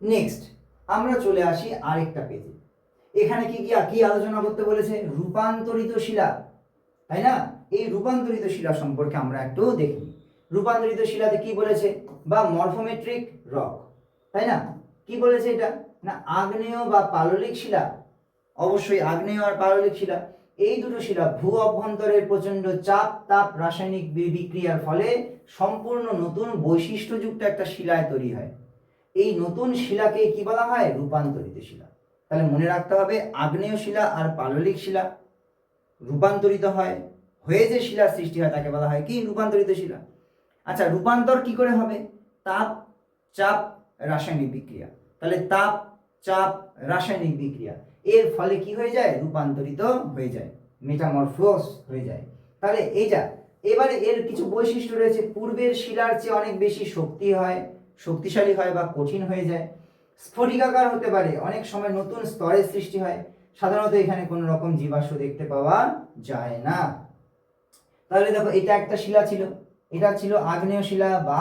নেক্সট আমরা চলে আসি আরেকটা পেজে। এখানে কি আলোচনা করতে বলেছে, রূপান্তরিত শিলা, তাই না? এই রূপান্তরিত শিলা সম্পর্কে আমরা একটু দেখি। রূপান্তরিত শিলাতে কি বলেছে, বা মরফোমেট্রিক রক, তাই না? কি বলেছে এটা না, আগ্নেয় বা পাললিক শিলা, অবশ্যই আগ্নেয় আর পাললিক শিলা, এই দুটো শিলা ভূ অভ্যন্তরের প্রচন্ড চাপ, তাপ, রাসায়নিক বিক্রিয়ার ফলে সম্পূর্ণ নতুন বৈশিষ্ট্যযুক্ত একটা শিলায় তৈরি হয়। এই নতুন শিলাকে কি বলা হয়, রূপান্তরিত শিলা। তাহলে মনে রাখতে হবে আগ্নেয় শিলা আর পাললিক শিলা রূপান্তরিত হয়, হয়ে যে শিলার সৃষ্টি হয় তাকে বলা হয় কি, রূপান্তরিত শিলা। আচ্ছা রূপান্তর কি করে হবে, তাপ, চাপ, রাসায়নিক বিক্রিয়া। তাহলে তাপ, চাপ, রাসায়নিক বিক্রিয়া, এর ফলে কি হয়ে যায়, রূপান্তরিত হয়ে যায়, মেটামরফোস হয়ে যায়। তাহলে এবারে এর কিছু বৈশিষ্ট্য রয়েছে, পূর্বের শিলার চেয়ে অনেক বেশি শক্তিশালী হয় বা কঠিন হয়ে যায়, স্ফটিকাকার হতে পারে, অনেক সময় নতুন স্তরের সৃষ্টি হয়, সাধারণত এখানে কোনো রকম জীবাশ্ম দেখতে পাওয়া যায় না। তাহলে দেখো এটা একটা শিলা ছিল, এটা ছিল আগ্নেয় শিলা বা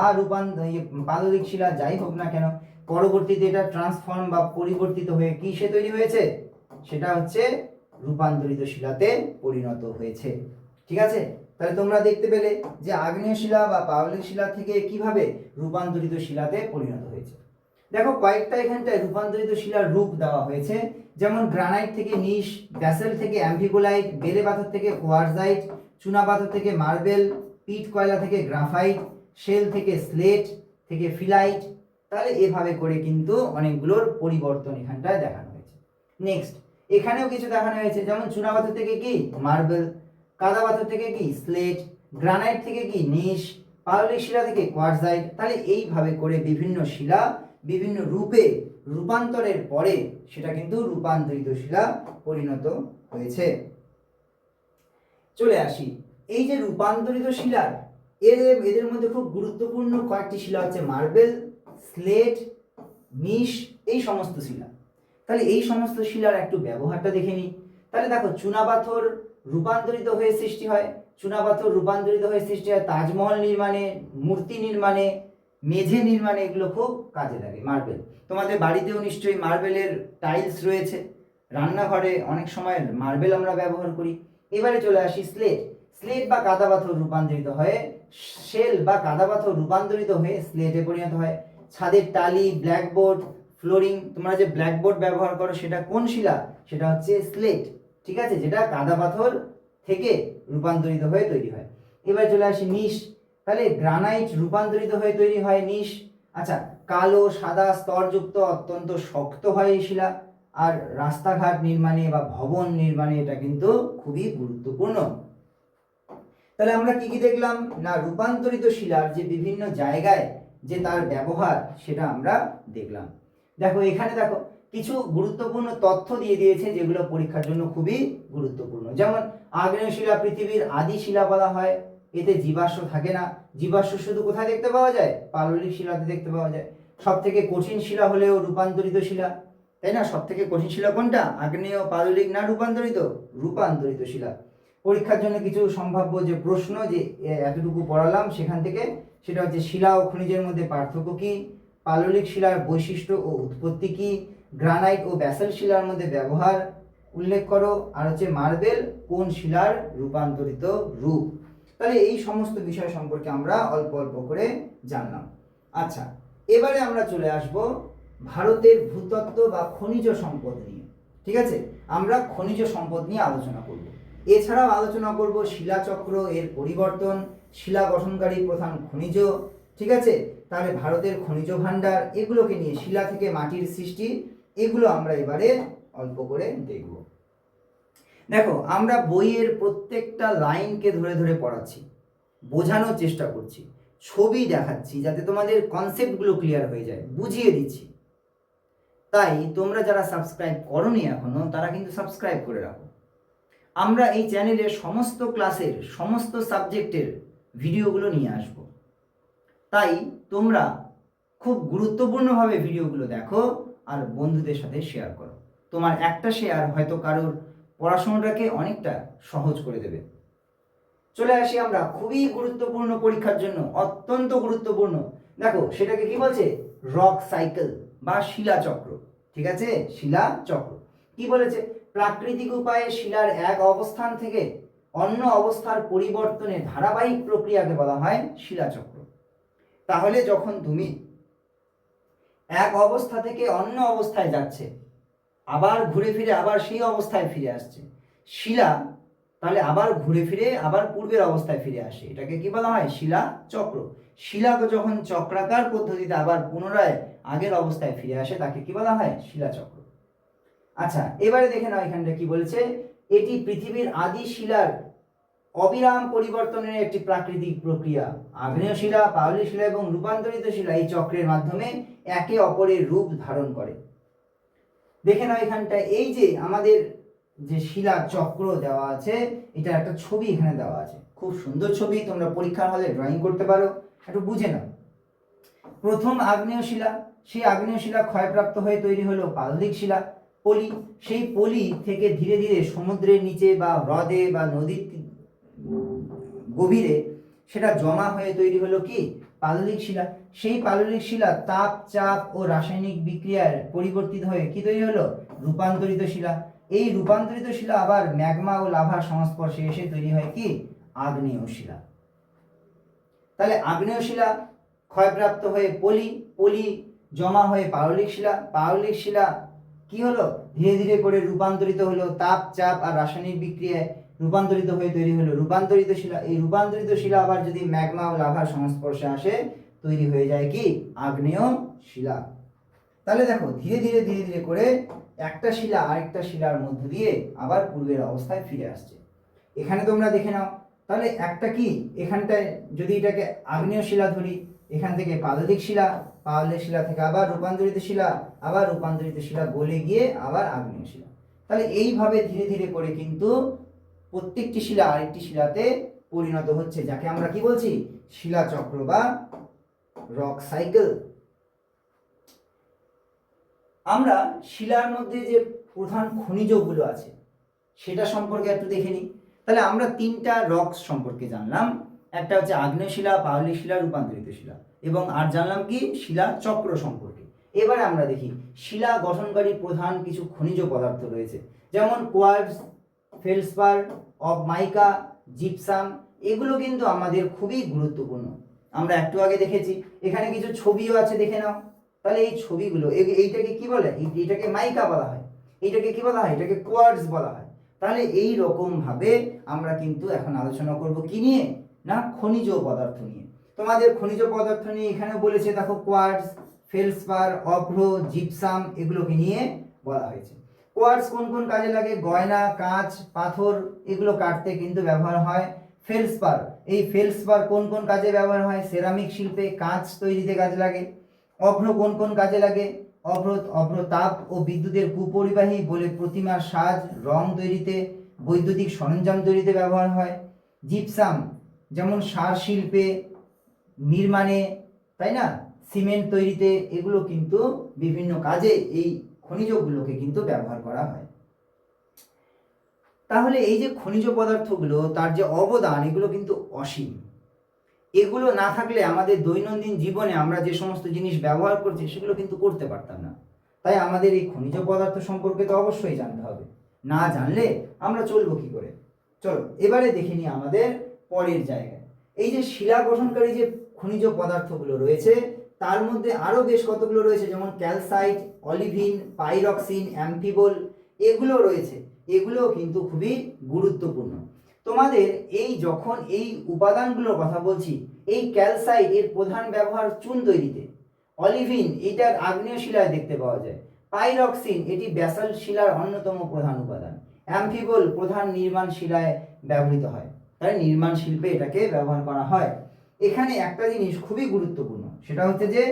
পাললিক শিলা, যাই হোক না কেন। পরবর্তীতে এটা ট্রান্সফর্ম বা পরিবর্তিত হয়ে কিসে তৈরি হয়েছে, সেটা হচ্ছে রূপান্তরিত শিলাতে পরিণত হয়েছে। ঠিক আছে, তাহলে তোমরা দেখতে পেলে যে আগ্নেয় শিলা বা পাললিক শিলা থেকে কিভাবে রূপান্তরিত শিলাতে পরিণত হয়েছে। দেখো কয়েকটা এখানটায় রূপান্তরিত শিলার রূপ দেওয়া হয়েছে, যেমন গ্রানাইট থেকে নিশ, ব্যাসল্ট থেকে অ্যাম্ফিবোলাইট, বেলে পাথর থেকে কোয়ার্জাইট, চুনা পাথর থেকে মার্বেল, পিট কয়লা থেকে গ্রাফাইট, শেল থেকে স্লেট থেকে ফিলাইট। তাহলে এভাবে করে কিন্তু অনেকগুলোর পরিবর্তন এখানটায় দেখানো হয়েছে। নেক্সট এখানেও কিছু দেখানো হয়েছে, যেমন চুনা পাথর থেকে কি মার্বেল, কাদা পাথর থেকে কি স্লেট, গ্রানাইট থেকে কি নিশ, পাললিক শিলা থেকে কোয়ার্জাইট। তাহলে এইভাবে করে বিভিন্ন শিলা বিভিন্ন রূপে রূপান্তরের পরে সেটা কিন্তু রূপান্তরিত শিলা পরিণত হয়েছে। চলে আসি এই যে রূপান্তরিত শিলার এদের মধ্যে খুব গুরুত্বপূর্ণ কয়েকটি শিলা হচ্ছে মার্বেল, স্লেট, নিশ, এই সমস্ত শিলা। তাহলে এই সমস্ত শিলার একটু ব্যবহারটা দেখে নিই। তাহলে দেখো চুনাপাথর রূপান্তরিত হয়ে সৃষ্টি হয়, চুনাপাথর রূপান্তরিত হয়ে সৃষ্টি হয় তাজমহল নির্মাণে, মূর্তি নির্মাণে, মেঝে নির্মাণে, এগুলো খুব কাজে লাগে মার্বেল। তোমাদের বাড়িতেও নিশ্চয়ই মার্বেলের টাইলস রয়েছে, রান্নাঘরে অনেক সময় মার্বেল আমরা ব্যবহার করি। এবারে চলে আসি স্লেট। স্লেট বা কাদা পাথর রূপান্তরিত হয়ে শেল বা কাদা পাথর রূপান্তরিত হয়ে স্লেটে পরিণত হয়। ছাদের টালি, ব্ল্যাকবোর্ড, ফ্লোরিং, তোমরা যে ব্ল্যাকবোর্ড ব্যবহার করো সেটা কোন শিলা, সেটা হচ্ছে স্লেট। ঠিক আছে, যেটা কাদা পাথর থেকে রূপান্তরিত হয়ে তৈরি হয়। এবার চলে আসি নিশ। তাহলে গ্রানাইট রূপান্তরিত হয়ে তৈরি হয় নিশ। আচ্ছা, কালো সাদা স্তরযুক্ত অত্যন্ত শক্ত হয় এই শিলা। আর রাস্তাঘাট নির্মাণে বা ভবন নির্মাণে এটা কিন্তু খুবই গুরুত্বপূর্ণ। তাহলে আমরা কি কি দেখলাম না, রূপান্তরিত শিলার যে বিভিন্ন জায়গায় যে তার ব্যবহার সেটা আমরা দেখলাম। দেখো এখানে দেখো কিছু গুরুত্বপূর্ণ তথ্য দিয়ে দিয়েছে যেগুলো পরীক্ষার জন্য খুবই গুরুত্বপূর্ণ। যেমন আগ্নেয় শিলা পৃথিবীর আদি শিলা বলা হয়, এতে জীবাশ্ম থাকে না। জীবাশ্ম শুধু কোথায় দেখতে পাওয়া যায়, পাললিক শিলাতে দেখতে পাওয়া যায়। সব থেকে কঠিন শিলা হলেও রূপান্তরিত শিলা, তাই না? সব থেকে কঠিন শিলা কোনটা, আগ্নেয়, পাললিক না রূপান্তরিত? রূপান্তরিত শিলা। পরীক্ষার জন্য কিছু সম্ভাব্য যে প্রশ্ন, যে এতটুকু পড়ালাম সেখান থেকে, সেটা হচ্ছে শিলা ও খনিজের মধ্যে পার্থক্য কি, পাললিক শিলার বৈশিষ্ট্য ও উৎপত্তি কি, গ্রানাইট ও ব্যাসল্ট শিলার মধ্যে ব্যবহার উল্লেখ করো, আর হচ্ছে মার্বেল কোন শিলার রূপান্তরিত রূপ। তাহলে এই সমস্ত বিষয় সম্পর্কে আমরা অল্প অল্প করে জানলাম। আচ্ছা, এবারে আমরা চলে আসব ভারতের ভূতত্ত্ব বা খনিজ সম্পদ নিয়ে। ঠিক আছে, আমরা খনিজ সম্পদ নিয়ে আলোচনা করব। এছাড়াও আলোচনা করব শিলাচক্র, এর পরিবর্তন, শিলা গঠনকারী প্রধান খনিজ। ঠিক আছে, তাহলে ভারতের খনিজ ভাণ্ডার, এগুলোকে নিয়ে শিলা থেকে মাটির সৃষ্টি, এগুলো আমরা এবারে অল্প করে দেখব। দেখো আমরা বইয়ের প্রত্যেকটা লাইনকে ধরে ধরে পড়াচ্ছি, বোঝানোর চেষ্টা করছি, ছবি দেখাচ্ছি যাতে তোমাদের কনসেপ্টগুলো ক্লিয়ার হয়ে যায়, বুঝিয়ে দিচ্ছি। তাই তোমরা যারা সাবস্ক্রাইব করোনি এখনো, তারা কিন্তু সাবস্ক্রাইব করে রাখো। আমরা এই চ্যানেলে সমস্ত ক্লাসের সমস্ত সাবজেক্টের ভিডিওগুলো নিয়ে আসব। তাই তোমরা খুব গুরুত্বপূর্ণভাবে ভিডিওগুলো দেখো আর বন্ধুদের সাথে শেয়ার করো। তোমার একটা শেয়ার হয়তো কারোর পড়াশোনাটাকে অনেকটা সহজ করে দেবে। চলে আসি আমরা খুবই গুরুত্বপূর্ণ, পরীক্ষার জন্য অত্যন্ত গুরুত্বপূর্ণ। দেখো সেটাকে কি বলছে, রক সাইকেল বা শিলাচক্র। ঠিক আছে, শিলাচক্র কি বলেছে, প্রাকৃতিক উপায়ে শিলার এক অবস্থান থেকে অন্য অবস্থার পরিবর্তনের ধারাবাহিক প্রক্রিয়াকে বলা হয় শিলাচক্র। তাহলে যখন তুমি এক অবস্থা থেকে অন্য অবস্থায় যাচ্ছে, আবার ঘুরে ফিরে আবার সেই অবস্থায় ফিরে আসছে, শিলা তাহলে আবার ঘুরে ফিরে আবার পূর্বের অবস্থায় ফিরে আসে, এটাকে কি বলা হয়, শিলা চক্র। শিলা যখন চক্রাকার পদ্ধতিতে আবার পুনরায় আগের অবস্থায় ফিরে আসে তাকে কি বলা হয়, শিলাচক্র। আচ্ছা, এবারে দেখে নাও এখানটা কি বলেছে, এটি পৃথিবীর আদি শিলার অবিরাম পরিবর্তনের একটি প্রাকৃতিক প্রক্রিয়া। আগ্নেয় শিলা, পাললিক শিলা এবং রূপান্তরিত শিলা এই চক্রের মাধ্যমে একে অপরের রূপ ধারণ করে। দেখে নাও এখানটা এই যে আমাদের যে শিলা চক্র দেওয়া আছে, এটা একটা ছবি এখানে দেওয়া আছে, খুব সুন্দর ছবি, তোমরা পরীক্ষার হলে ড্রয়িং করতে পারো, একটু বুঝে নাও। প্রথম আগ্নেয় শিলা, সেই আগ্নেয় শিলা ক্ষয়প্রাপ্ত হয়ে তৈরি হলো পাললিক শিলা। পলি। সেই পলি থেকে ধীরে ধীরে সমুদ্রের নিচে বা হ্রদে বা নদীর গভীরে সেটা জমা হয়ে তৈরি হলো কি পাললিক শিলা। সেই পাললিক শিলা তাপ, চাপ ও রাসায়নিক বিক্রিয়ার পরিবর্তিত হয়ে কি তৈরি হলো রূপান্তরিত শিলা। এই রূপান্তরিত শিলা আবার ম্যাগমা ও লাভার সংস্পর্শে এসে তৈরি হয় কি আগ্নেয় শিলা। তাহলে আগ্নেয় শিলা ক্ষয়প্রাপ্ত হয়ে পলি, পলি জমা হয়ে পাললিক শিলা, পাললিক শিলা কি হলো ধীরে ধীরে করে রূপান্তরিত হলো তাপ, চাপ আর রাসায়নিক বিক্রিয়ায় রূপান্তরিত হয়ে তৈরি হলো রূপান্তরিত শিলা। এই রূপান্তরিত শিলা আবার যদি ম্যাগমা ও লাভার সংস্পর্শে আসে তৈরি হয়ে যায় কি আগ্নেয় শিলা। তাহলে দেখো ধীরে ধীরে ধীরে ধীরে করে একটা শিলা আরেকটা শিলার মধ্য দিয়ে আবার পূর্বের অবস্থায় ফিরে আসছে। এখানে তোমরা দেখে নাও, তাহলে একটা কি এখানটায় যদি এটাকে আগ্নেয় শিলা ধরি, এখান থেকে পাললিক শিলা, পাললিক শিলা থেকে আবার রূপান্তরিত শিলা, আবার রূপান্তরিত শিলা গলে গিয়ে আবার আগ্নেয় শিলা। তাহলে এইভাবে ধীরে ধীরে করে কিন্তু প্রত্যেকটি শিলা আরেকটি শিলাতে পরিণত হচ্ছে, যাকে আমরা কি বলছি শিলা চক্র বা রক সাইকেল। আমরা শিলার মধ্যে যে প্রধান খনিজগুলো আছে সেটা সম্পর্কে একটু দেখে নিই। তাহলে আমরা তিনটা রকস সম্পর্কে জানলাম, একটা হচ্ছে আগ্নেয় শিলা, পাললিক শিলা, রূপান্তরিত শিলা, এবং আর জানলাম কি শিলা চক্র সম্পর্কে। এবারে আমরা দেখি শিলা গঠনকারী প্রধান কিছু খনিজ পদার্থ রয়েছে, যেমন কোয়ার্টজ, ফেলসপার, মাইকা, জিপসাম। এগুলো কিন্তু আমাদের খুবই গুরুত্বপূর্ণ। আমরা একটু আগে দেখেছি, এখানে কিছু ছবিও আছে দেখে নাও। তাহলে এই ছবিগুলো এইটাকে কি বলে, এইটাকে মাইকা বলা হয়, এইটাকে কি বলা হয়, এটাকে কোয়ার্টজ বলা হয়। তাহলে এই রকম ভাবে আমরা কিন্তু এখন আলোচনা করব কি নিয়ে না খনিজ পদার্থ নিয়ে। তোমাদের খনিজ পদার্থ নিয়ে এখানে বলেছে দেখো কোয়ার্টজ, ফেলসপার, অভ্র, জিপসাম এগুলোকে নিয়ে বলা হয়েছে। কোয়ার্টজ কোন কোন কাজে লাগে, গয়না, কাঁচ, পাথর এগুলো কাটতে কিন্তু ব্যবহার হয়। ফেলসপার, এই ফেলসপার কোন কোন কাজে ব্যবহার হয়, সেরামিক শিল্পে, কাঁচ তৈরিতে কাজে লাগে। অভ্র কোন কোন কাজে লাগে, অভ্র তাপ ও বিদ্যুতের কুপরিবাহী বলে প্রতিমার সাজ, রং তৈরিতে, বৈদ্যুতিক সরঞ্জাম তৈরিতে ব্যবহার হয়। জিপসাম যেমন সার শিল্পে, নির্মাণে, তাই না, সিমেন্ট তৈরিতে, এগুলো কিন্তু বিভিন্ন কাজে এই খনিজগুলোকে কিন্তু ব্যবহার করা হয়। তাহলে এই যে খনিজ পদার্থগুলো তার যে অবদান এগুলো কিন্তু অসীম। এগুলো না থাকলে আমাদের দৈনন্দিন জীবনে আমরা যে সমস্ত জিনিস ব্যবহার করছি সেগুলো কিন্তু করতে পারতাম না। তাই আমাদের এই খনিজ পদার্থ সম্পর্কে তো অবশ্যই জানতে হবে, না জানলে আমরা চলবো কি করে। চলো এবারে দেখে নিই আমাদের পরের জায়গায়। এই যে শিলা গঠনকারী যে খনিজ পদার্থগুলো রয়েছে তার মধ্যে আরো বেশ কতগুলো রয়েছে, যেমন ক্যালসাইট, অলিভিন, পাইরক্সিন, অ্যাম্ফিবল এগুলো রয়েছে। এগুলো কিন্তু খুবই গুরুত্বপূর্ণ। তোমাদের এই যখন এই উপাদানগুলোর কথা বলছি, এই ক্যালসাইট এর প্রধান ব্যবহার চুন তৈরিতে, অলিভিন এটার আগ্নেয় শিলায় দেখতে পাওয়া যায়, পাইরক্সিন এটি ব্যাসাল্ট শিলার অন্যতম প্রধান উপাদান, অ্যাম্ফিবল প্রধান নির্মাণ শিলায় ব্যবহৃত হয়। তাই নির্মাণ শিল্পে এটাকে ব্যবহার করা হয়। এখানে একটা জিনিস খুবই গুরুত্বপূর্ণ, সেটা হচ্ছে যে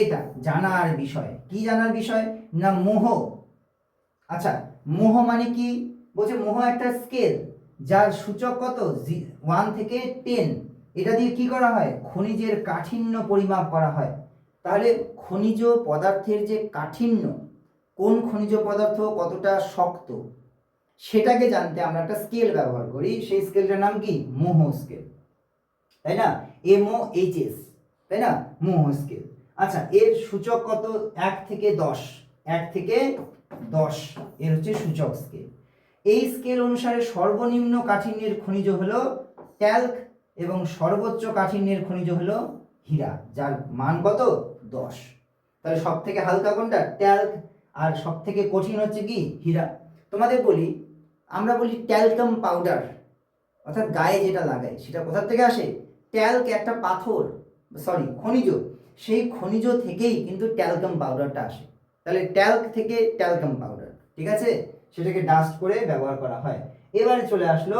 এটা জানার বিষয়। কি জানার বিষয় না মোহ। আচ্ছা মোহ মানে কি বলছে, মোহ একটা স্কেল যার সূচক কত 1 থেকে 10। এটা দিয়ে কি করা হয়, খনিজের কাঠিন্য পরিমাপ করা হয়। তাহলে খনিজ পদার্থের যে কাঠিন্য, কোন খনিজ পদার্থ কতটা শক্ত সেটাকে জানতে আমরা একটা স্কেল ব্যবহার করি। সেই স্কেলটার নাম কি মোহ স্কেল, তাই না, MOHS, তাই না, মোহ স্কেল। আচ্ছা এর সূচক কত 1 থেকে 10, 1 থেকে 10 এর হচ্ছে সূচক স্কেল। এই স্কেল অনুসারে সর্বনিম্ন কাঠিন্যের খনিজ হলো ট্যাল্ক এবং সর্বোচ্চ কাঠিন্যের খনিজ হলো হীরা, যার মান কত 10। তাহলে সব থেকে হালকা কোনটা ট্যাল্ক, আর সব থেকে কঠিন হচ্ছে কি হীরা। তোমাদের বলি, আমরা বলি ট্যালকাম পাউডার, অর্থাৎ গায়ে যেটা লাগাই সেটা কোথা থেকে আসে, ট্যাল্ক একটা পাথর, সরি খনিজ, সেই খনিজ থেকেই কিন্তু ট্যালকাম পাউডারটা আসে। তাহলে ট্যাল্ক থেকে ট্যালকাম পাউডার, ঠিক আছে, সেটাকে ডাস্ট করে ব্যবহার করা হয়। এবারে চলে আসলো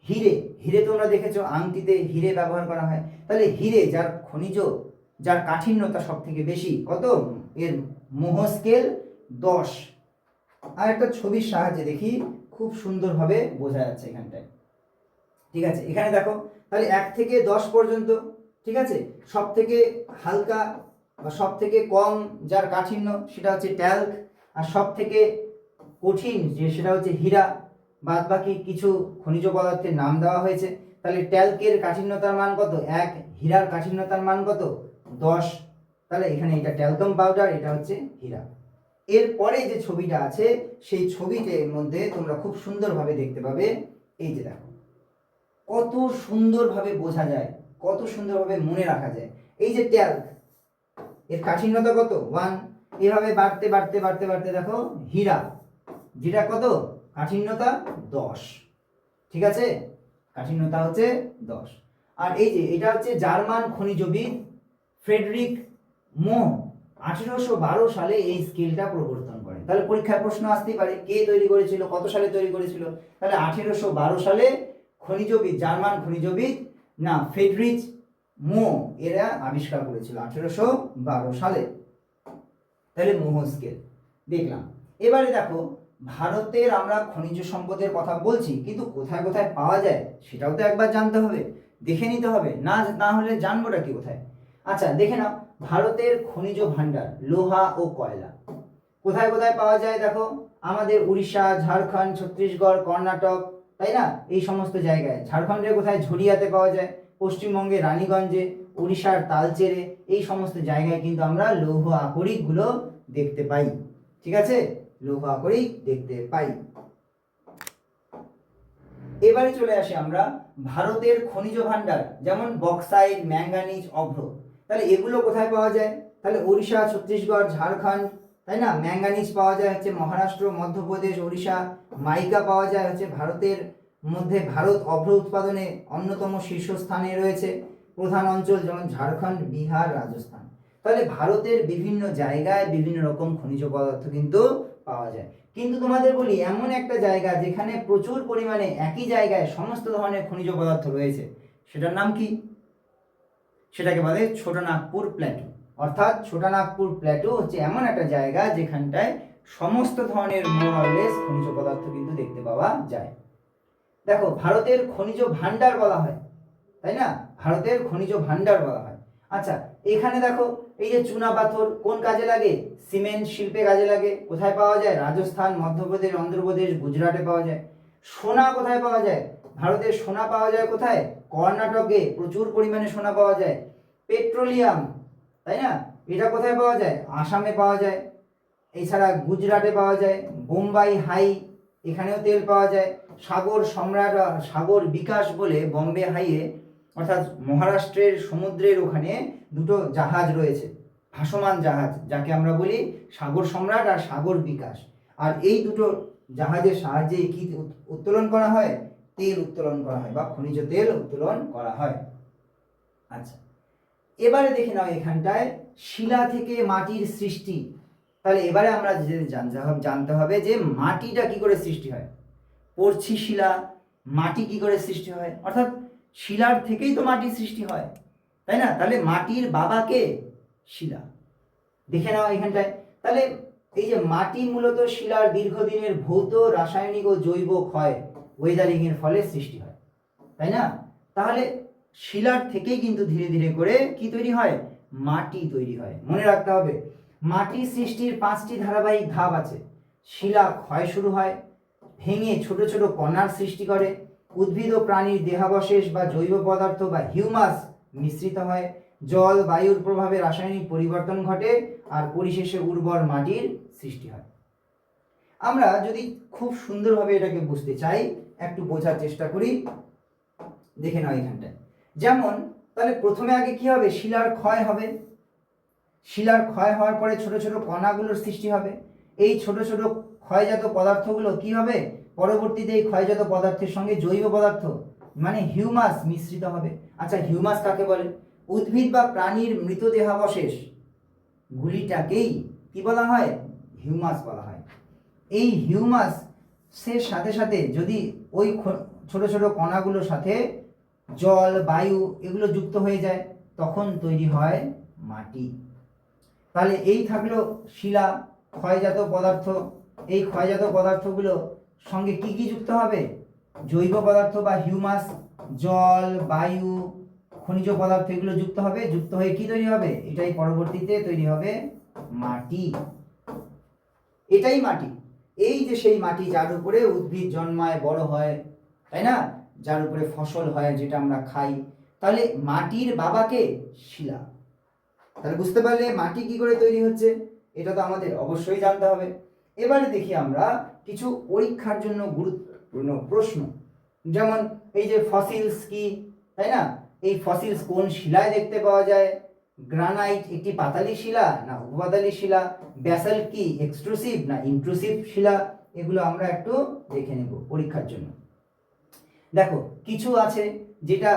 হিরে। হিরে তোমরা দেখেছো আংটিতে হিরে ব্যবহার করা হয়। তাহলে হিরে যার খনিজ, যার কাঠিন্যতা সব থেকে বেশি, কত, এর মোহ স্কেল 10। আর একটা ছবির সাহায্যে দেখি, খুব সুন্দরভাবে বোঝা যাচ্ছে এখানটায়, ঠিক আছে। এখানে দেখো তাহলে 1 থেকে 10 পর্যন্ত, ঠিক আছে, সব থেকে হালকা বা সব থেকে কম যার কাঠিন্য সেটা হচ্ছে ট্যাল্ক, আর সব থেকে কঠিন যে সেটা হচ্ছে হীরা, বাদ বাকি কিছু খনিজ পদার্থের নাম দেওয়া হয়েছে। তাহলে ট্যাল্কের কাঠিন্যতার মান কত 1, হীরার কাঠিন্যতার মান কত 10। তাহলে এখানে এটা ট্যালকাম পাউডার, এটা হচ্ছে হীরা। এরপরে যে ছবিটা আছে সেই ছবিটার মধ্যে তোমরা খুব সুন্দরভাবে দেখতে পাবে, এই যে দেখো কত সুন্দরভাবে বোঝা যায়, কত সুন্দরভাবে মনে রাখা যায়। এই যে ট্যাল্ক, এর কাঠিন্যতা কত 1, এভাবে বাড়তে বাড়তে বাড়তে বাড়তে দেখো হীরা, যেটা কত কাঠিন্যতা 10, ঠিক আছে, কাঠিন্যতা হচ্ছে 10। আর এই যে এটা হচ্ছে জার্মান খনিজবিদ ফ্রেডরিক মোহ 1812 সালে এই স্কেলটা প্রবর্তন করেন। তাহলে পরীক্ষায় প্রশ্ন আসতেই পারে কে তৈরি করেছিল, কত সালে তৈরি করেছিল। তাহলে 1812 সালে খনিজবিদ, জার্মান খনিজবিদ না ফ্রেডরিক মোহ এরা আবিষ্কার করেছিল 1812 সালে। তাহলে মোহ স্কেল দেখলাম। এবারে দেখো ভারতের আমরা খনিজ সম্পদের কথা বলছি, কিন্তু কোথায় কোথায় পাওয়া যায় সেটাও তো একবার জানতে হবে, দেখে নিতে হবে, না হলে জানবোটা কি কোথায়। আচ্ছা দেখে নাও, ভারতের খনিজ ভাণ্ডার লোহা ও কয়লা কোথায় কোথায় পাওয়া যায় দেখো, আমাদের উড়িষ্যা, ঝাড়খণ্ড, ছত্তিশগড়, কর্ণাটক, তাই না, এই সমস্ত জায়গায়। ঝাড়খণ্ডের কোথায় ঝরিয়াতে পাওয়া যায়, পশ্চিমবঙ্গে রানীগঞ্জে, উড়িষ্যার তালচেরে, এই সমস্ত জায়গায় কিন্তু আমরা লৌহ আকরিকগুলো দেখতে পাই, ঠিক আছে, লৌহ আকরিক দেখতে পাই। এবারে চলে আসি আমরা ভারতের খনিজ ভাণ্ডার, যেমন বক্সাইট, ম্যাঙ্গানিজ, অভ্র। তাহলে এগুলো কোথায় পাওয়া যায়, তাহলে উড়িষ্যা, ছত্তিশগড়, ঝাড়খণ্ড, তাই না। ম্যাঙ্গানিজ পাওয়া যায় হচ্ছে মহারাষ্ট্র, মধ্যপ্রদেশ, ওড়িশা। মাইকা পাওয়া যায় হচ্ছে ভারতের মধ্যে, ভারত অভ্র উৎপাদনে অন্যতম শীর্ষস্থানে রয়েছে। প্রধান অঞ্চল যেমন ঝাড়খণ্ড, বিহার, রাজস্থান। তাহলে ভারতের বিভিন্ন জায়গায় বিভিন্ন রকম খনিজ পদার্থ কিন্তু পাওয়া যায়। কিন্তু তোমাদের বলি এমন একটা জায়গা যেখানে প্রচুর পরিমাণে একই জায়গায় সমস্ত ধরনের খনিজ পদার্থ রয়েছে, সেটার নাম কি, সেটাকে বলে ছোটনাগপুর প্ল্যাটু। অর্থাৎ ছোটনাগপুর প্ল্যাটু হচ্ছে এমন একটা জায়গা যেখানটায় সমস্ত ধরনের মোরলেস খনিজ পদার্থ কিন্তু দেখতে পাওয়া যায়। দেখো ভারতের খনিজ ভাণ্ডার বলা হয়, তাই না, ভারতের খনিজ ভাণ্ডার বলা হয়। আচ্ছা এখানে দেখো এই যে চুনা পাথর কোন কাজে লাগে, সিমেন্ট শিল্পে কাজে লাগে। কোথায় পাওয়া যায়, রাজস্থান, মধ্যপ্রদেশ, অন্ধ্রপ্রদেশ, গুজরাটে পাওয়া যায়। সোনা কোথায় পাওয়া যায়, ভারতের সোনা পাওয়া যায় কোথায়, কর্ণাটকে প্রচুর পরিমাণে সোনা পাওয়া যায়। পেট্রোলিয়াম, তাই না, এটা কোথায় পাওয়া যায়, আসামে পাওয়া যায়। এছাড়া গুজরাটে পাওয়া যায়। বোম্বাই হাই, এখানেও তেল পাওয়া যায়। সাগর সম্রাট, সাগর বিকাশ বলে বম্বে হাইয়ে, অর্থাৎ মহারাষ্ট্রের সমুদ্রের ওখানে দুটো জাহাজ রয়েছে, ভাসমান জাহাজ, যাকে আমরা বলি সাগর সম্রাট আর সাগর বিকাশ। আর এই দুটো জাহাজের সাহায্যে কি উত্তোলন করা হয়, তেল উত্তোলন করা হয় বা খনিজ তেল উত্তোলন করা হয়। আচ্ছা এবারে দেখে নাও এখানটায় শিলা থেকে মাটির সৃষ্টি। তাহলে এবারে আমরা জানতে হবে যে মাটিটা কি করে সৃষ্টি হয়, পড়ছি শিলা, মাটি কি করে সৃষ্টি হয়, অর্থাৎ শিলার থেকেই তো মাটির সৃষ্টি হয়, তাই না। তাহলে মাটির বাবাকে শিলা, দেখে নাও এখানটায়। তাহলে এই যে মাটি মূলত শিলার দীর্ঘদিনের ভৌত, রাসায়নিক ও জৈব ক্ষয়, ওয়েদারিং এর ফলে সৃষ্টি হয়, তাই না। তাহলে শিলার থেকেই কিন্তু ধীরে ধীরে করে কি তৈরি হয়, মাটি তৈরি হয়। মনে রাখতে হবে মাটি সৃষ্টির 5টি ধারাবাহিক ধাপ আছে। শিলা ক্ষয় শুরু হয়, ভেঙে ছোট ছোট কণার সৃষ্টি করে, উদ্ভিদ ও প্রাণীর দেহাবশেষ বা জৈব পদার্থ বা হিউমাস মিশ্রিত হয়, জল বায়ুর প্রভাবে রাসায়নিক পরিবর্তন ঘটে, আর পরিশেষে উর্বর মাটির সৃষ্টি হয়। আমরা যদি খুব সুন্দরভাবে এটাকে বুঝতে চাই, একটু বোঝার চেষ্টা করি, দেখে নাও এখানটায়। যেমন তাহলে প্রথমে আগে কি হবে, শিলার ক্ষয় হবে, শিলার ক্ষয় হওয়ার পরে ছোট ছোট কণাগুলোর সৃষ্টি হবে। এই ছোট ছোট ক্ষয়জাত পদার্থগুলো কি হবে, পরবর্তীতে এই ক্ষয়জাত পদার্থের সঙ্গে জৈব পদার্থ মানে হিউমাস মিশ্রিত হবে। আচ্ছা হিউমাস কাকে বলে, উদ্ভিদ বা প্রাণীর মৃতদেহাবশেষ গুলিটাকেই কি বলা হয়, হিউমাস বলা হয়। এই হিউমাসের সাথে সাথে যদি ওই ছোট ছোট কণাগুলোর সাথে জল, বায়ু এগুলো যুক্ত হয়ে যায়, তখন তৈরি হয় মাটি। তাহলে এই থাকলো শিলা, ক্ষয়জাত পদার্থ। এই ক্ষয়জাত পদার্থগুলো সঙ্গে কি কি যুক্ত হবে, জৈব পদার্থ বা হিউমাস, জল, বায়ু, খনিজ পদার্থ এগুলো যুক্ত হবে। যুক্ত হয়ে কি তৈরি হবে, এটাই পরবর্তীতে তৈরি হবে মাটি। এটাই মাটি। এই যে সেই মাটি যার উপরে উদ্ভিদ জন্মায়, বড় হয়, তাই না, যার উপরে ফসল হয় যেটা আমরা খাই, তাহলে মাটির বাবাকে শিলা। তাহলে বুঝতে পারলে মাটি কি করে তৈরি হচ্ছে, এটা তো আমাদের অবশ্যই জানতে হবে। এবারে দেখি আমরা কিছু পরীক্ষার জন্য গুরুত্বপূর্ণ প্রশ্ন, যেমন এই যে ফসিলস কি, তাই না, এই ফসিলস কোন শিলায় দেখতে পাওয়া যায়, গ্রানাইট একটি পাতালি শিলা না উপপাতালি শিলা, ব্যাসাল্ট কি এক্সট্রুসিভ না ইন্ট্রুসিভ শিলা, এগুলো আমরা একটু দেখে নেব পরীক্ষার জন্য। দেখো কিছু আছে যেটা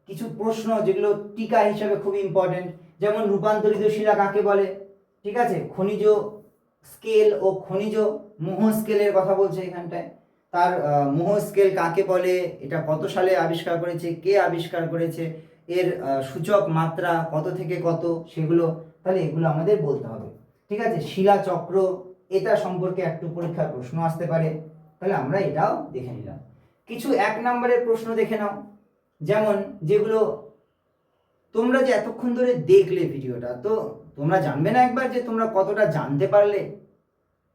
কিছু প্রশ্ন যেগুলো টিকা হিসাবে খুব ইম্পর্টেন্ট, যেমন রূপান্তরিত শিলা কাকে বলে, ঠিক আছে, খনিজ স্কেল ও খনিজ মোহ স্কেলের কথা বলছে এখানটায়, তার মোহ স্কেল কাকে বলে, এটা কত সালে আবিষ্কার করেছে, কে আবিষ্কার করেছে, এর সূচক মাত্রা কত থেকে কত, সেগুলো তাহলে এগুলো আমাদের বলতে হবে। ঠিক আছে, শিলা চক্র এটা সম্পর্কে একটু পরীক্ষার প্রশ্ন আসতে পারে, তাহলে আমরা এটাও দেখে নিলাম। কিছু 1 নম্বরের প্রশ্ন দেখে নাও, যেমন যেগুলো তোমরা যে এতক্ষণ ধরে দেখলে ভিডিওটা, তো তোমরা জানবে না একবার যে তোমরা কতটা জানতে পারলে।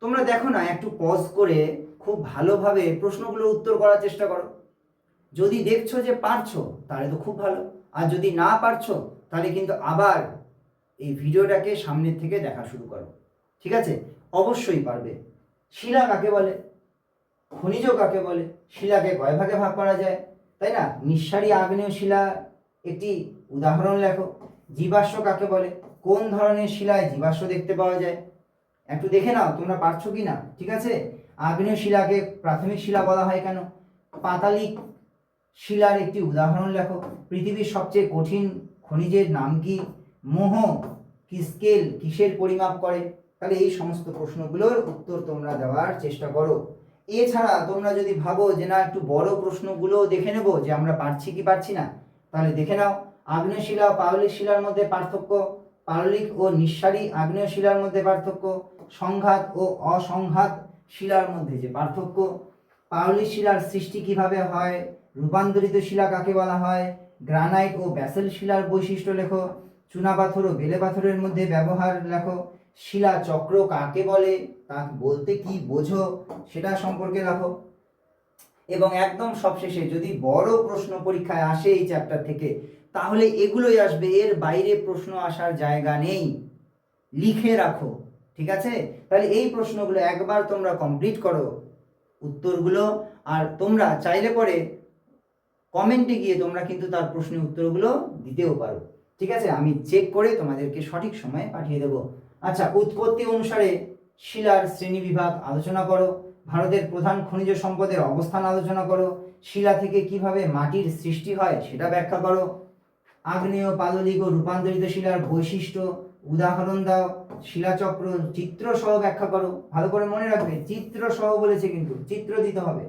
তোমরা দেখো না, একটু পজ করে খুব ভালোভাবে প্রশ্নগুলোর উত্তর করার চেষ্টা করো। যদি দেখছো যে পারছো তাহলে তো খুব ভালো, আর যদি না পারছো তাহলে কিন্তু আবার এই ভিডিওটাকে সামনের থেকে দেখা শুরু করো। ঠিক আছে, অবশ্যই পারবে। শিলা কাকে বলে, খনিজ কাকে বলে, শিলাকে কয় ভাগে ভাগ করা যায়, তাই না, নিঃসারী আগ্নেয় শিলা একটি উদাহরণ লেখো, জীবাশ্ম কাকে বলে, কোন ধরনের শিলায় জীবাশ্ম দেখতে পাওয়া যায়, একটু দেখে নাও তোমরা পারছো কি না। ঠিক আছে, আগ্নেয় শিলাকে প্রাথমিক শিলা বলা হয় কেন, পাতালিক শিলার একটি উদাহরণ লেখো, পৃথিবীর সবচেয়ে কঠিন খনিজের নাম কি, মোহ কি স্কেল কিসের পরিমাপ করে। তাহলে এই সমস্ত প্রশ্নগুলোর উত্তর তোমরা দেওয়ার চেষ্টা করো। এছাড়া তোমরা যদি ভাবো যে না একটু বড় প্রশ্নগুলো দেখে নেবো যে আমরা পারছি কি পারছি না, তাহলে দেখে নাও আগ্নেয় শিলা ও পাললিক শিলার মধ্যে পার্থক্য, পাললিক ও নিঃসারী আগ্নেয় শিলার মধ্যে পার্থক্য, সংঘাত ও অসংঘাত শিলার মধ্যে যে পার্থক্য, পাললিক শিলার সৃষ্টি কিভাবে হয়, রূপান্তরিত শিলা কাকে বলা হয়, গ্রানাইট ও ব্যাসল্ট শিলার বৈশিষ্ট্য লেখো, চুনাপাথর ও বেলে পাথরের মধ্যে ব্যবহার লেখো, শিলা চক্র কাকে বলে তা বলতে কি বোঝো সেটা সম্পর্কে লেখো। এবং একদম সবশেষে যদি বড় প্রশ্ন পরীক্ষায় আসে এই চ্যাপ্টার থেকে, তাহলে এগুলোই আসবে, এর বাইরে প্রশ্ন আসার জায়গা নেই, লিখে রাখো। ঠিক আছে, তাহলে এই প্রশ্নগুলো একবার তোমরা কমপ্লিট করো উত্তরগুলো, আর তোমরা চাইলে পরে কমেন্টে গিয়ে তোমরা কিন্তু তার প্রশ্নের উত্তরগুলো দিতেও পারো। ঠিক আছে, আমি চেক করে তোমাদেরকে সঠিক সময়ে পাঠিয়ে দেবো। আচ্ছা, উৎপত্তি অনুসারে শিলার শ্রেণীবিভাগ আলোচনা করো, ভারতের প্রধান খনিজ সম্পদের অবস্থান আলোচনা করো, শিলা থেকে কিভাবে মাটির সৃষ্টি হয় সেটা ব্যাখ্যা করো, আগ্নেয় পাললিক ও রূপান্তরিত শিলার বৈশিষ্ট্য উদাহরণ দাও, শিলাচক্র চিত্র সহ ব্যাখ্যা করো। ভালো করে মনে রাখবে, চিত্র সহ বলেছে, কিন্তু চিত্র দিতে হবে,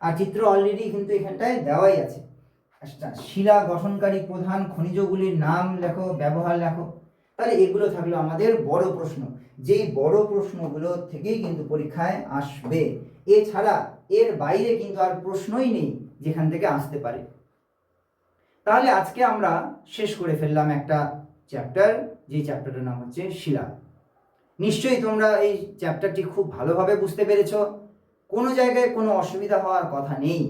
আর চিত্র অলরেডি কিন্তু এখানটায় দেওয়াই আছে। আচ্ছা, শিলা গঠনকারী প্রধান খনিজগুলির নাম লেখো, ব্যবহার লেখো। তাহলে এগুলো থাকলো আমাদের বড় প্রশ্ন, যেই বড় প্রশ্নগুলো থেকেই কিন্তু পরীক্ষায় আসবে। এছাড়া এর বাইরে কিন্তু আর প্রশ্নই নেই যেখান থেকে আসতে পারে। তাহলে আজকে আমরা শেষ করে ফেললাম একটা চ্যাপ্টার, যে চ্যাপ্টারটার নাম হচ্ছে শিলা। নিশ্চয়ই তোমরা এই চ্যাপ্টারটি খুব ভালোভাবে বুঝতে পেরেছো, কোনো জায়গায় কোনো অসুবিধা হওয়ার কথা নেই।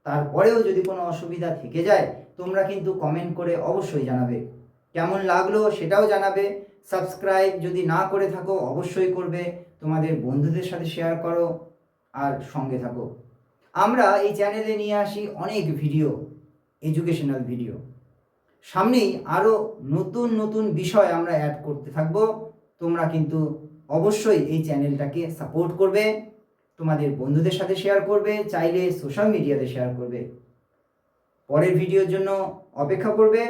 তারপরেও যদি কোনো অসুবিধা থেকে যায় তোমরা কিন্তু কমেন্ট করে অবশ্যই জানাবে, কেমন লাগলো সেটাও জানাবে। সাবস্ক্রাইব যদি না করে থাকো অবশ্যই করবে, তোমাদের বন্ধুদের সাথে শেয়ার করো, আর সঙ্গে থাকো। আমরা এই চ্যানেলে নিয়ে আসি অনেক ভিডিও, এডুকেশনাল ভিডিও, সামনেই আরও নতুন নতুন বিষয় আমরা অ্যাড করতে থাকবো। তোমরা কিন্তু অবশ্যই এই চ্যানেলটাকে সাপোর্ট করবে, তোমাদের বন্ধুদের সাথে শেয়ার করবে, চাইলে সোশ্যাল মিডিয়াতে শেয়ার করবে। পরের ভিডিওর জন্য অপেক্ষা করবে।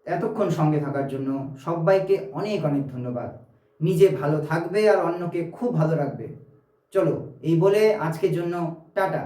এতক্ষণ সঙ্গে থাকার জন্য সবাইকে অনেক অনেক ধন্যবাদ। নিজে ভালো থাকবে আর অন্যকে খুব ভালো রাখবে। চলো এই বলে আজকের জন্য টাটা।